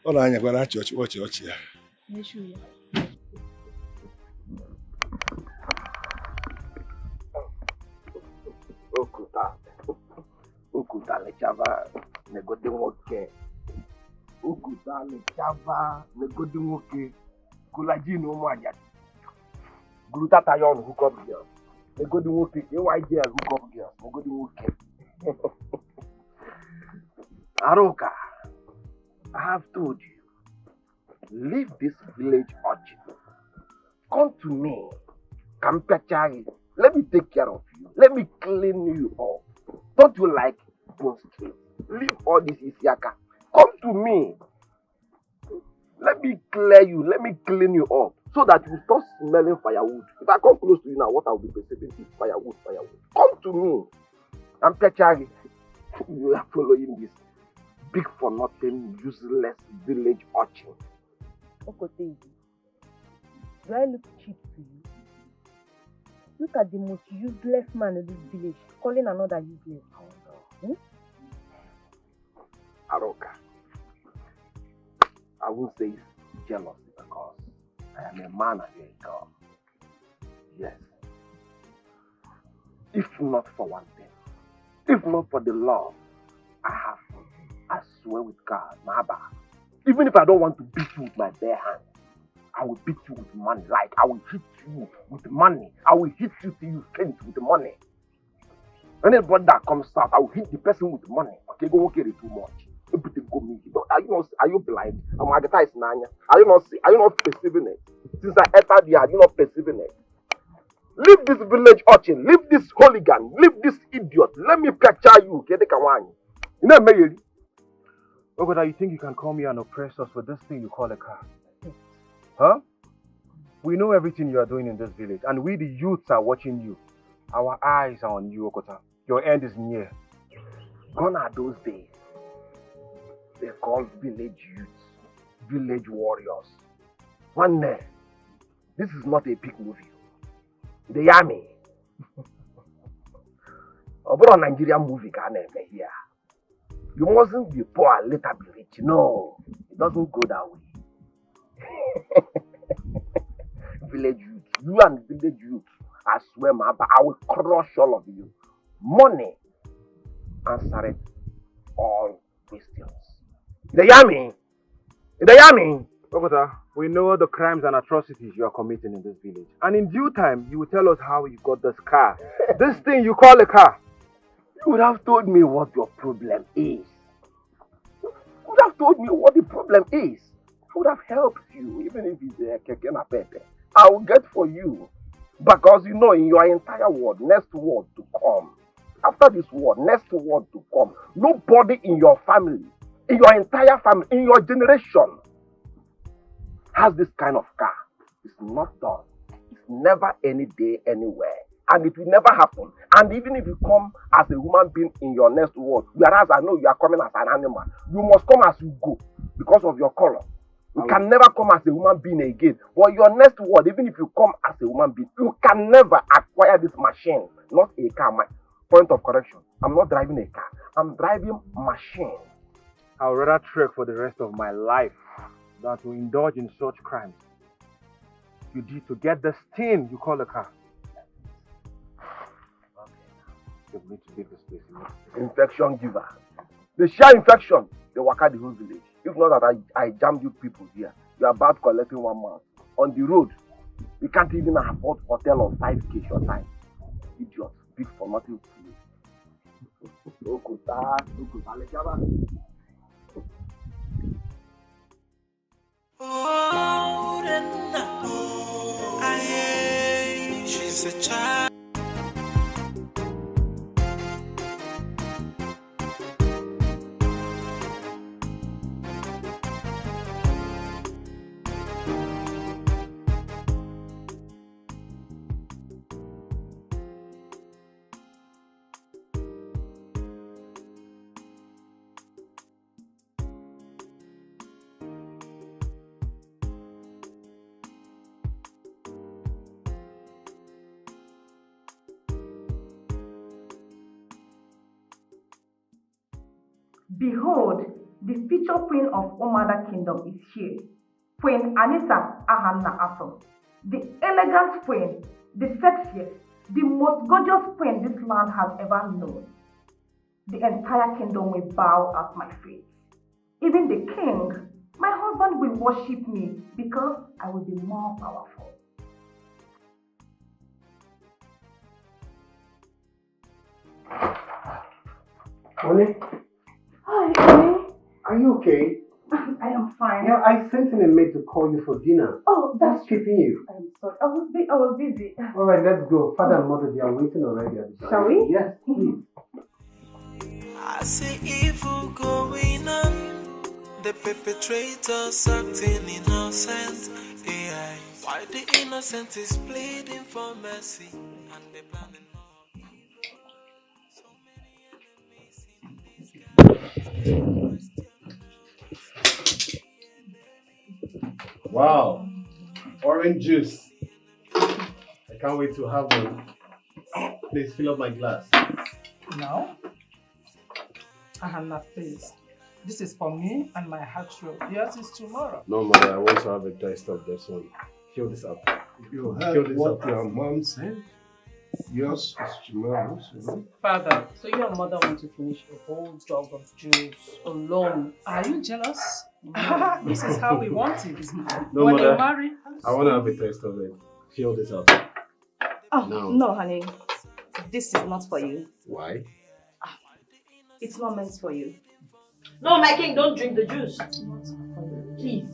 ọ na-anyakwa na-achị ọchị ọchị ya Okuta lechava negodi nwoke. Okuta lechava negodi nwoke. Kulaji no mo ajadi. Guluta tayon hook up girl. Negodi nwoke. AYGL hook up girl. Negodi nwoke. Aroka, I have told you, leave this village urgently. Come to me. Kampachari. Let me take care of you. Let me clean you up. Don't you like those streets? Leave all this Isiaka. Come to me. Let me clear you. Let me clean you up so that you stop smelling firewood. If I come close to you now, what I will be perceiving is firewood, firewood. Come to me. I'm Pechari. You are following this big for nothing, useless village urchin. Okote, do I look cheap to you? Look at the most useless man in this village calling another useless. Oh, no. Aroka. I won't say it's jealousy because I am a man and you're a girl. Yes. If not for one thing, if not for the love I have for you, I swear with God, Maba, even if I don't want to beat you with my bare hand, I will beat you with money. Like, I will hit you with money. I will hit you till you faint with money. Anybody that comes out, I will hit the person with money. Okay, go carry too much. Are you blind? I'm advertising. Are you not perceiving it? Since I entered here, are you not perceiving it? Leave this village urchin, leave this hooligan, leave this idiot. Let me picture you. You know, Mary. Ogoda, you think you can come here and oppress us with this thing you call a car? Huh? We know everything you are doing in this village, and we the youths are watching you. Our eyes are on you, Okota. Your end is near. Gone are those days. They call village youths, village warriors. One day, this is not a big movie. The army. About a Nigerian movie can here. You mustn't be poor and later be rich. No, it doesn't go that way. Village youth, you and village youth, I swear, but I will crush all of you. Money, answer it, all questions. The army. Okota, we know the crimes and atrocities you are committing in this village. And in due time, you will tell us how you got this car. This thing you call a car. You would have told me what your problem is. You would have told me what the problem is. I would have helped you, even if it's a keke na pepe. I will get for you. Because you know, in your entire world, next word to come. After this word, next word to come. Nobody in your family, in your entire family, in your generation, has this kind of car. It's not done. It's never any day, anywhere. And it will never happen. And even if you come as a human being in your next world, whereas I know you are coming as an animal, you must come as you go because of your color. You can never come as a human being again. But your next word, even if you come as a human being, you can never acquire this machine, not a car. My point of correction, I'm not driving a car. I'm driving machine. I would rather trek for the rest of my life than to indulge in such crimes. You did to get this thing you call a car. You need to leave this place. Infection giver. The sheer infection, they work out the whole village. If not that I jammed you people here, you are about collecting 1 month. On the road, you can't even afford hotel of 5K short time. Idiot, big for nothing. She's a child. Behold, the future queen of Omada Kingdom is here. Queen Anita Ahanna Afro. The elegant queen, the sexiest, the most gorgeous queen this land has ever known. The entire kingdom will bow at my feet. Even the king, my husband, will worship me because I will be more powerful. Oni? Hi, Oni. Are you okay? I am fine. Yeah, I sent in a maid to call you for dinner. Oh, that's What's keeping you? I'm sorry. I was busy. All right, let's go. Father and mother, they are waiting already at the door. Shall we? Yes, please. I see evil going on. The perpetrators acting innocent. AI. Why the innocent is pleading for mercy and they planning. Wow, orange juice. I can't wait to have one. Please fill up my glass. Now, I have not taste. This is for me and my heart roll. Yours is tomorrow. No, mother, I want to have a taste of this one. Fill this up. You heard what your mom said? Yours is tomorrow's. Father, so your mother wants to finish a whole jug of juice alone. Are you jealous? This is how we want it. No, when mother, you marry. I want to have a taste of it. Fill this up. Oh, No. no, honey. This is not for you. Why? It's not meant for you. No, my king, don't drink the juice. Please.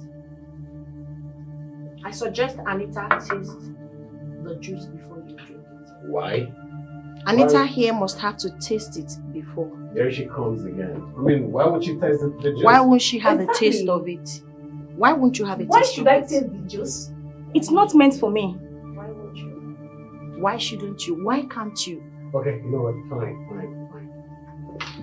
I suggest Anita taste the juice before you drink it. Why? Anita here must have to taste it before. There she comes again. I mean, why would she taste the juice? Why won't she have a taste of it? Why won't you have a Why taste should of I it? taste the juice? It's not meant for me. Why won't you? Why shouldn't you? Why can't you? Okay, you know what? Fine.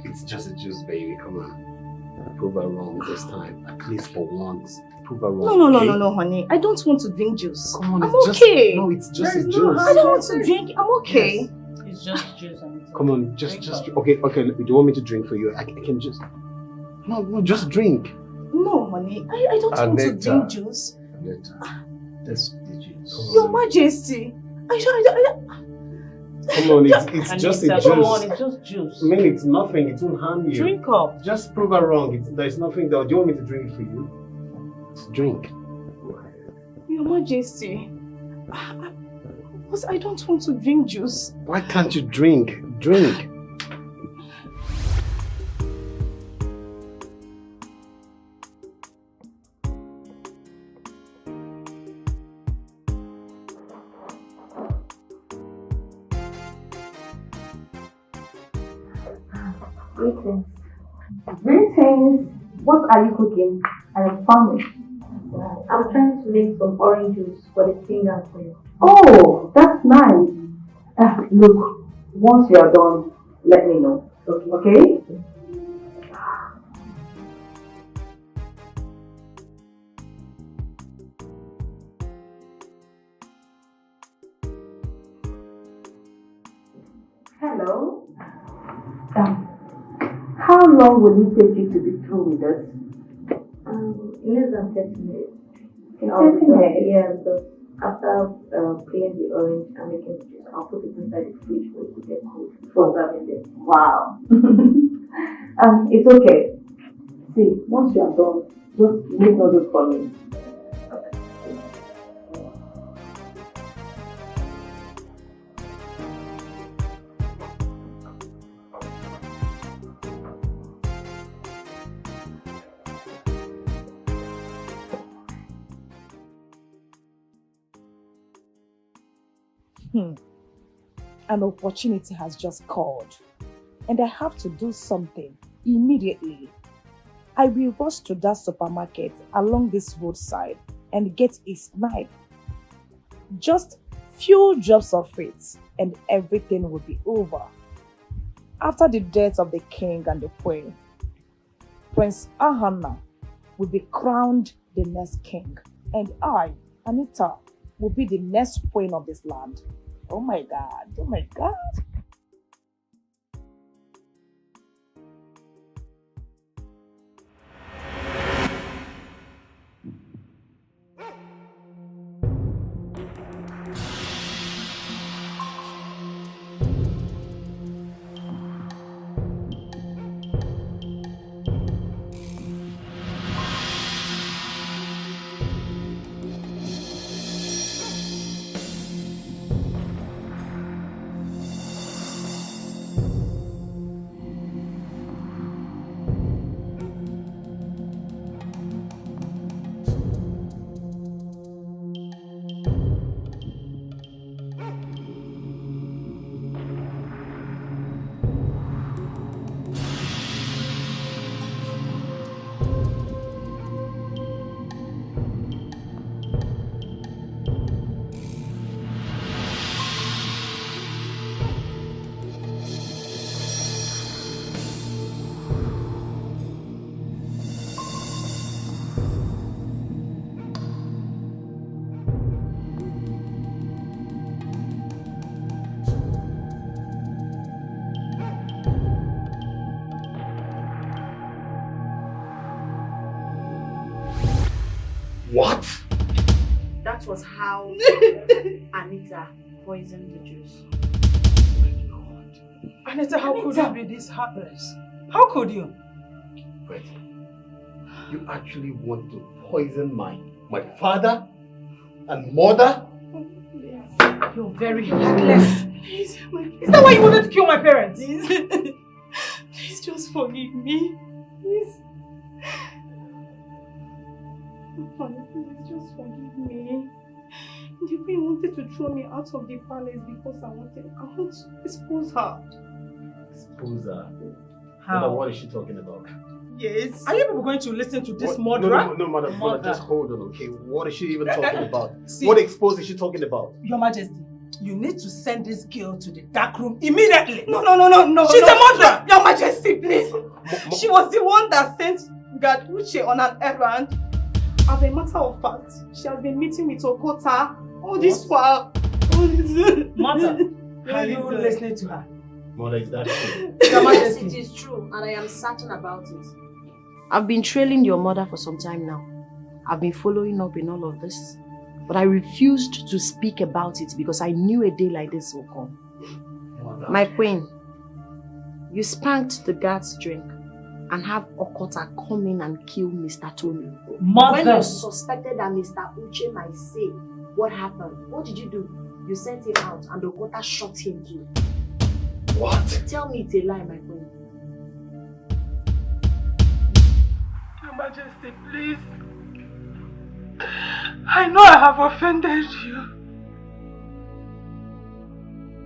It's just a juice, baby. Come on. Prove her wrong this time. At least for once. Prove her wrong. No, honey. I don't want to drink juice. Come on, I'm it's just, okay. No, it's just There's a no juice. I don't want to drink. I'm okay. Yes. It's just juice. And Come on, just okay. Do you want me to drink for you? I can just. No, just drink. No, honey. I don't want to drink juice. That's the juice. Your Majesty. I Come on, it's just a juice. Come on, it's just juice. I mean, it's nothing. It won't harm you. Drink up. Just prove her wrong. There's nothing there. Do you want me to drink for you? Just drink. Your Majesty. I don't want to drink juice. Why can't you drink? Drink. Greetings. Greetings. What are you cooking? I am farming. I'm trying to make some orange juice for the king and queen. Oh, that's nice. Look, once you are done, let me know. Okay? Hello. How long will it take you to be through with us? Less than 30 minutes. 30 minutes? Yeah, because after peeling the orange and making the juice, I'll put it inside the fridge for it to get cold before serving it. Wow. It's okay. See, once you are done, just make noodles for me. An opportunity has just called, and I have to do something immediately. I will rush to that supermarket along this roadside and get a snipe. Just few drops of it, and everything will be over. After the death of the king and the queen, Prince Ahana will be crowned the next king, and I, Anita, will be the next queen of this land. Oh my God, oh my God. What? That was how Anita poisoned the juice. Anita, how could you be this heartless? How could you? Wait. You actually want to poison my father and mother? You're very heartless. Please, is that why you wanted to kill my parents? Please just forgive me. Please. Honey, please just forgive me. The queen wanted to throw me out of the palace because I want to expose her. Expose her? How? Mother, what is she talking about? Yes. Are you people going to listen to this murderer? No, mother, just hold on, okay? What is she even talking about? See, what expose is she talking about? Your Majesty, you need to send this girl to the dark room immediately. No. She's a murderer. Your Majesty, please. She was the one that sent Guard Uche on an errand. As a matter of fact, she has been meeting with Okota all this while. Mother, are you listening to her? Mother, is that true? Yes, it is true, and I am certain about it. I've been trailing your mother for some time now. I've been following up in all of this. But I refused to speak about it because I knew a day like this will come. Mother. My queen, you spanked the guard's drink and have Okota come in and kill Mr. Tony. Mother! When you suspected that Mr. Uche might say what happened, what did you do? You sent him out and Okota shot him too. What? Tell me it's a lie, my queen. Your Majesty, please. I know I have offended you.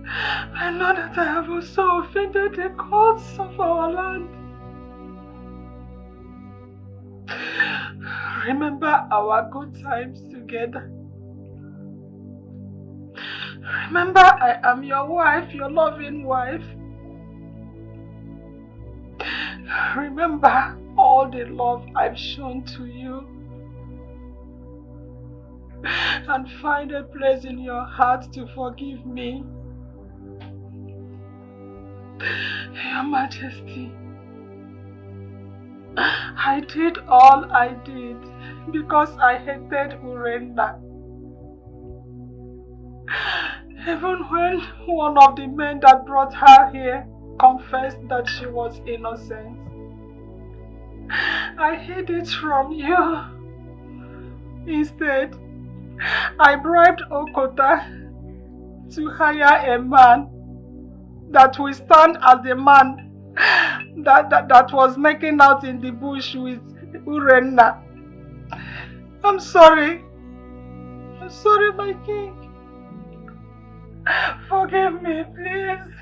I know that I have also offended the gods of our land. Remember our good times together. Remember, I am your wife, your loving wife. Remember all the love I've shown to you. And find a place in your heart to forgive me. Your Majesty, I did all I did because I hated Urenda. Even when one of the men that brought her here confessed that she was innocent, I hid it from you. Instead, I bribed Okota to hire a man that will stand as the man that was making out in the bush with Urena. I'm sorry. I'm sorry, my king. Forgive me, please.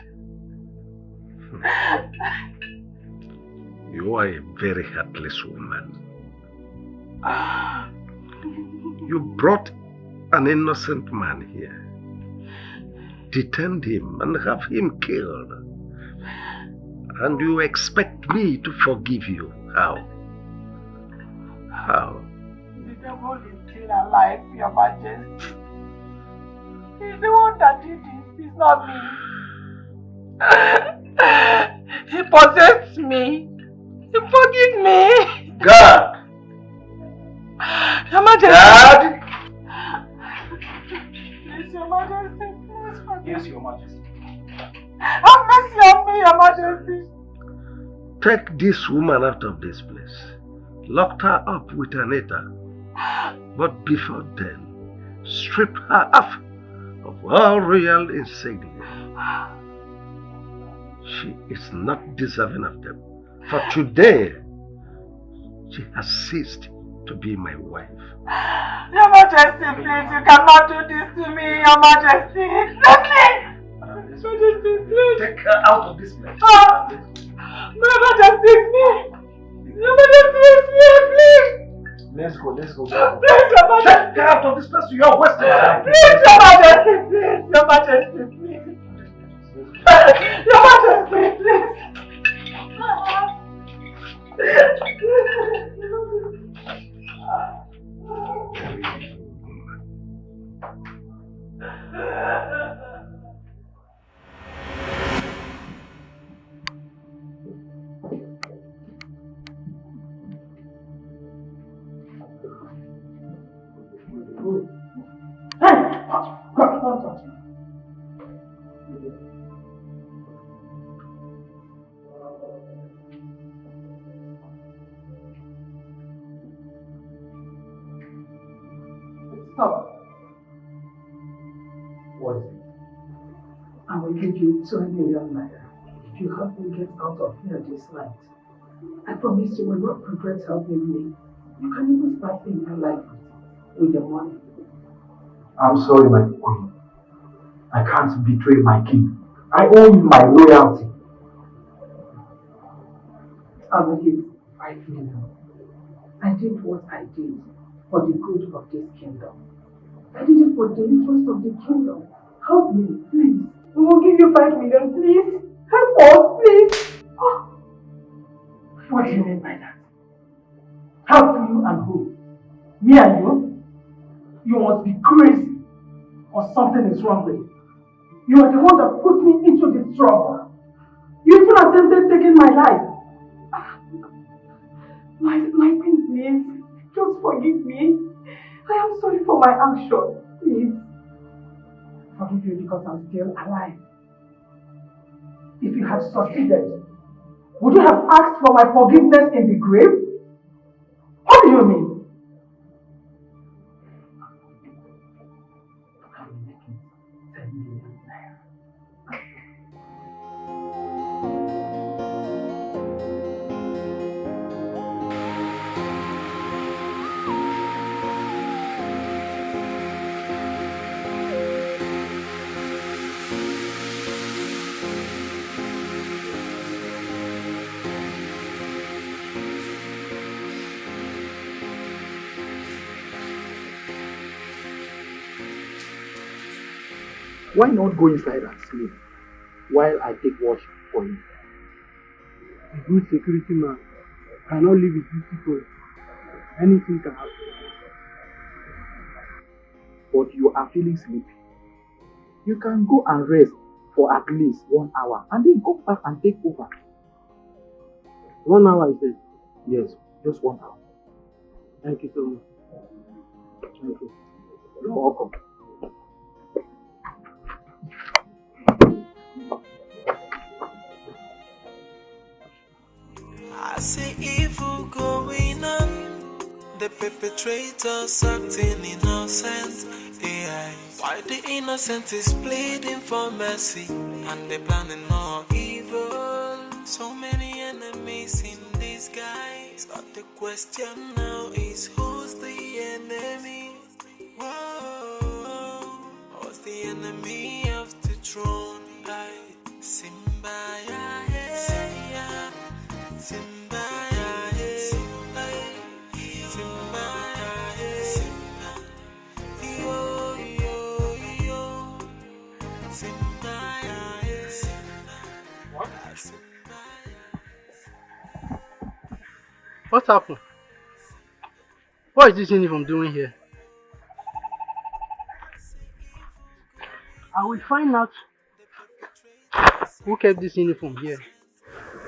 You are a very heartless woman. You brought an innocent man here, detain him and have him killed. And you expect me to forgive you? How? How? The devil is still alive, Your Majesty. He's the one that did this, it's not me. He possessed me. Forgive me. God! Your Majesty. God! Please, Your Majesty, please forgive me. Yes, Your Majesty. Have mercy on me, Your Majesty. Take this woman out of this place. Locked her up with Anita. But before then, strip her off of all royal insignia. She is not deserving of them. For today, she has ceased to be my wife. Your Majesty, please, you cannot do this to me, Your Majesty. Let me! Majesty, please. Take her out of this place. Your Majesty, it's me. Your Majesty, it's me, please. Let's go. Please, Your Majesty. Take her out of this place. You are wasting time. Please, Your Majesty, please. Your Majesty, please. Your Majesty, please. Stop. What is it? I will give you 20 million naira if you help me get out of here this night. I promise you will not regret helping me. You can even start a new life with the money. I'm sorry, my queen. I can't betray my king. I owe you my loyalty. I will give 5 million. I did what I did for the good of this kingdom. I did it for the interest of the kingdom. Help me, please. We will give you 5 million, please. Help us, please. What do you mean by that? Help you and who? Me and you? You must be crazy or something is wrong with you. You are the one that put me into this trouble. You even attempted taking my life. My queen, please. Just forgive me. I am sorry for my action. Please. Forgive you because I'm still alive. If you had succeeded, would you have asked for my forgiveness in the grave? What do you mean? I'm making 10 million naira. Why not go inside and sleep while I take watch for you? A good security man cannot live with these people. Anything can happen. But you are feeling sleepy. You can go and rest for at least 1 hour and then come back and take over. 1 hour, is it? Yes, just 1 hour. Thank you so much. Thank you. You're welcome. I see evil going on, the perpetrators acting innocent. AI, why the innocent is pleading for mercy, and they planning more evil. So many enemies in disguise, but the question now is who's the enemy? Whoa, who's the enemy of the throne? Simba, Simba, Simba, yo, yo, yo, Simba, What? What happened? What is this uniform doing here? I will find out who kept this uniform here.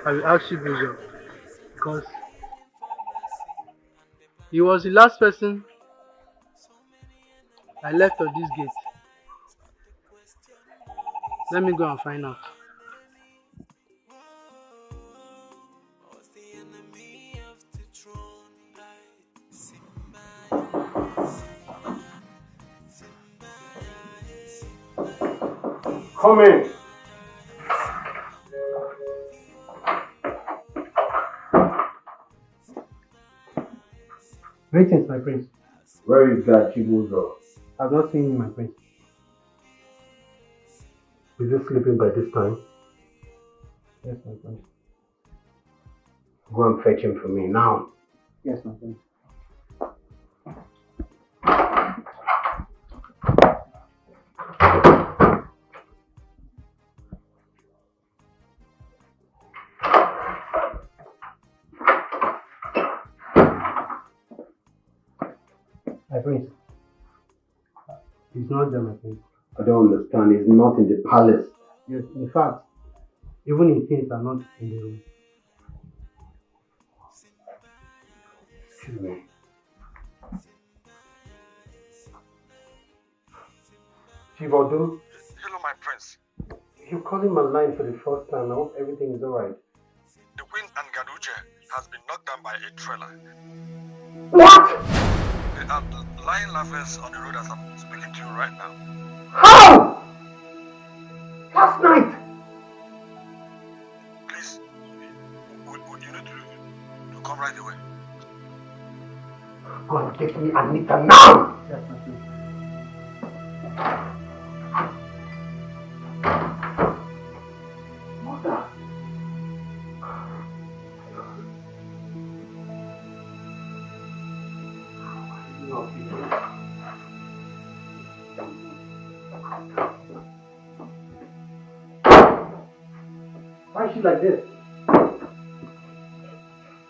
I will ask you those up because he was the last person I left at this gate. Let me go and find out. Come in. Greetings, my prince. Where is that Chibuzo? I've not seen him, my prince. Is he sleeping by this time? Yes, my prince. Go and fetch him for me now. Yes, my prince. My prince. He's not there, my prince. I don't understand. He's not in the palace. Yes, in fact, even his things are not in the room. Excuse me. Chivodo? Hello, my prince. You're calling my line for the first time. I hope everything is alright. The Queen and Gaduje has been knocked down by a trailer. What? The The lion laughers on the road as I'm speaking to you right now. How? Last night? Please, would you need to come right away? Go and get me Anita now! Mother! Why is she like this?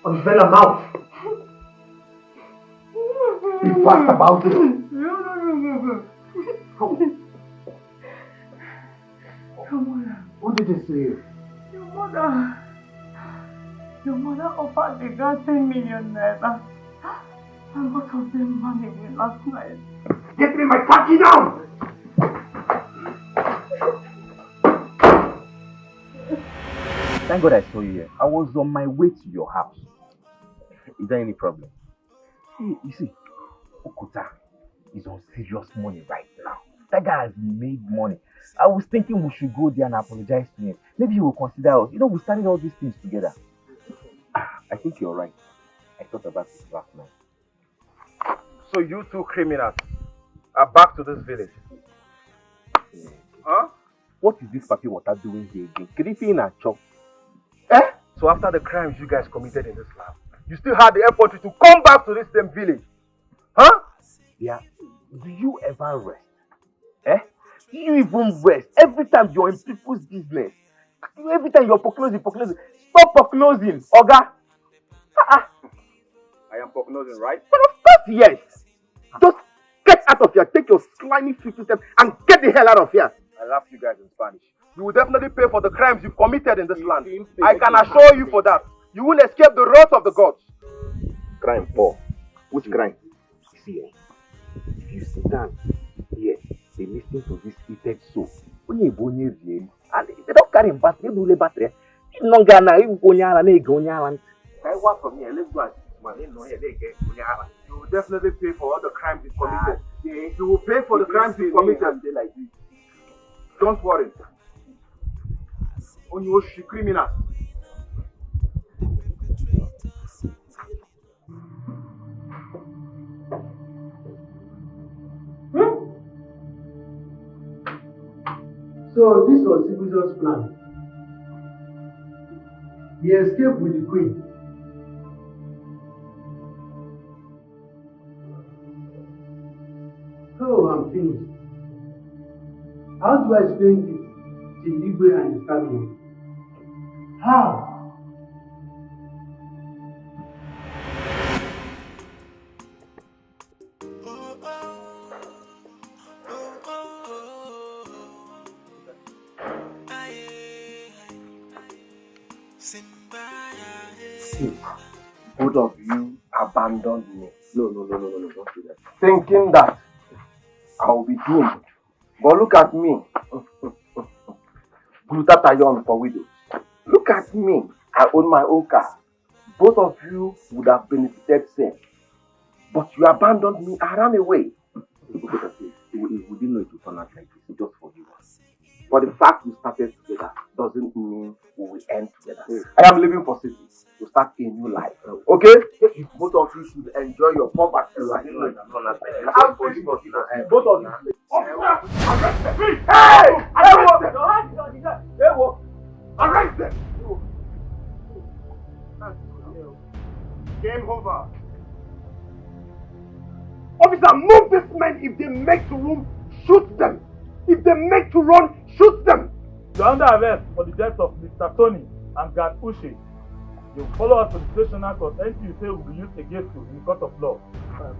Unveil her mouth. Be fast about it. What did they say? Your mother offered the girl 10 million naira. And both of them money with last night. Get me my khaki now! Thank God I saw you here. I was on my way to your house. Is there any problem? See, you see, Okuta is on serious money right now. That guy has made money. I was thinking we should go there and apologize to him. Maybe he will consider us. You know, we started all these things together. I think you're right. I thought about this last night. So you two criminals are back to this village? Huh? What is this papi water doing here again? Can you feel a chop? So after the crimes you guys committed in this land, you still had the effort to come back to this same village? Huh? Yeah. Do you ever rest? Do you even rest? Every time you're in people's business. Every time you're foreclosing. Stop foreclosing, Oga. I am prognosing, right? But of course, yes. Just get out of here. Take your slimy 50 steps and get the hell out of here. I laugh you guys in Spanish. You will definitely pay for the crimes you've committed in this land. I can assure you for that. You won't escape the wrath of the gods. Crime, Paul. Which crime? See, if you sit down here, they listen to this heated soul. And they don't carry battery, they do battery. No Ghana, you go nyala, they go nyala. I work from here, let's go. You will definitely pay for all the crimes you've committed. You will pay for the crimes you've committed. Don't worry. On your criminal. So this was Sibuzor's plan. He escaped with the queen. Oh, I'm finished. How do I explain this to Igwe and his family? How? See, both of you abandoned me. No, don't do that. Thinking that I will be doomed. But look at me. Glutatayon for widows. Look at me. I own my own car. Both of you would have benefited same. But you abandoned me. I ran away. We didn't know it would turn out like this. Just forgive us. But the fact we started together doesn't mean we will end together. I am leaving for city to start a new life. Okay? Both of you should enjoy your poverty life. Both of you. Hey! Arrest them! Game over. Officer, move these men. If they make to room, shoot them. If they make to run, shoot them. You are under arrest for the death of Mr. Tony and Gad Ushe. You follow us to the stational court until you say will be used against you in court of law.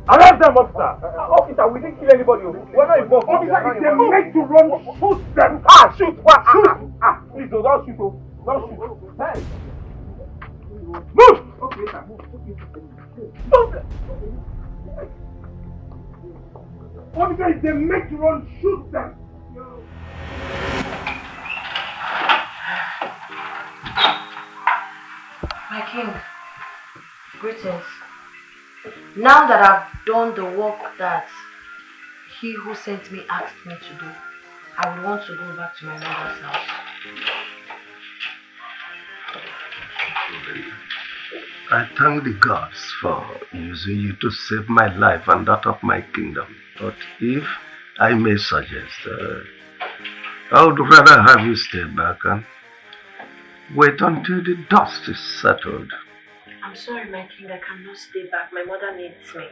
Arrest them, officer! Officer, we didn't kill anybody. We're not involved. Officer, if they make to run, shoot them. Shoot! Shoot! Please, don't shoot. Don't shoot. Hey! Move! Okay, sir. Move! Officer, if they make to run, shoot them. My king, greetings. Now that I've done the work that he who sent me asked me to do, I would want to go back to my mother's house. I thank the gods for using you to save my life and that of my kingdom. But if I may suggest, I would rather have you stay back and wait until the dust is settled. I'm sorry, my king, I cannot stay back. My mother needs me.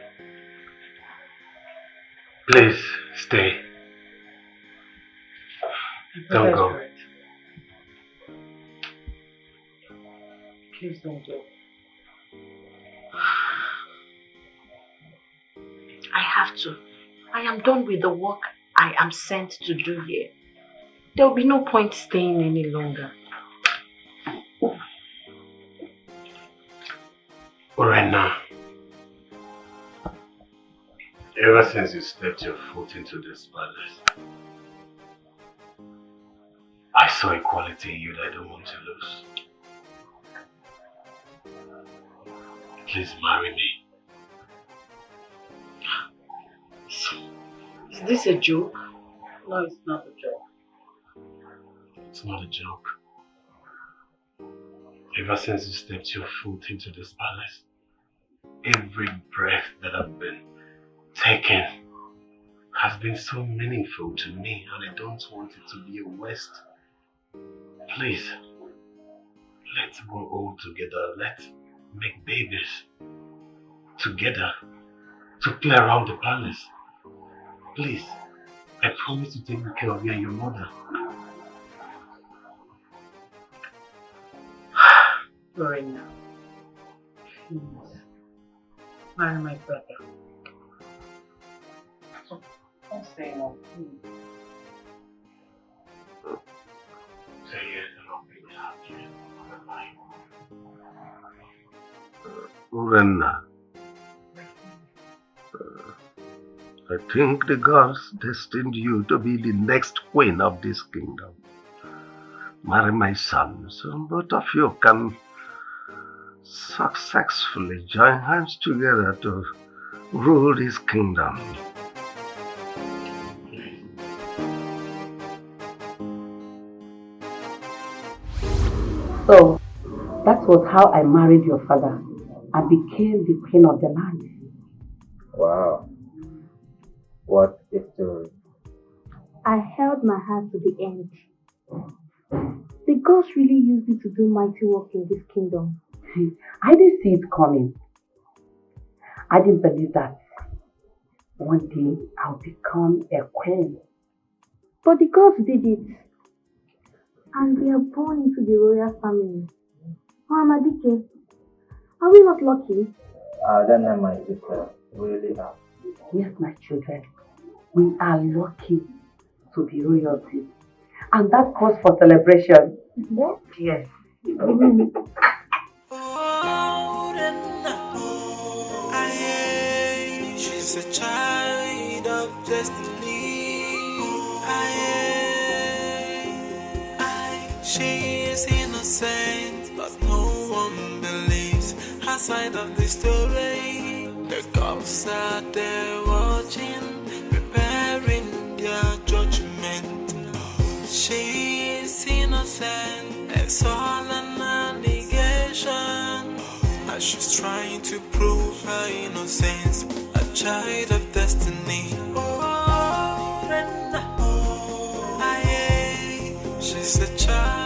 Please, stay. Don't go. Please don't go. I have to. I am done with the work I am sent to do here. There will be no point staying any longer. Right now, ever since you stepped your foot into this palace, I saw a quality in you that I don't want to lose. Please marry me. Is this a joke? No, it's not a joke. It's not a joke. Ever since you stepped your foot into this palace, every breath that I've been taking has been so meaningful to me, and I don't want it to be a waste. Please, let's grow old together. Let's make babies together to play around the palace. Please, I promise to take care of you and your mother. Lorena, please, marry my brother. Don't say no, please. Say yes and I'll be happy with my life. Lorena, I think the gods destined you to be the next queen of this kingdom. Marry my son, so both of you can successfully join hands together to rule this kingdom. So, that was how I married your father and became the queen of the land. Wow. What a story. I held my heart to the end. The gods really used me to do mighty work in this kingdom. I didn't see it coming. I didn't believe that one day I'll become a queen. But the gods did it. And we are born into the royal family. Mama Dikeh, are we not lucky? Then my sister really are. Yes, my children. We are lucky to be royalty. And that calls for celebration. What? Yes. She's a child of destiny. She is innocent, but no one believes her side of the story. The gods are there watching, preparing their judgment. She is innocent, it's all an allegation. As she's trying to prove her innocence, a child of destiny. She's a child.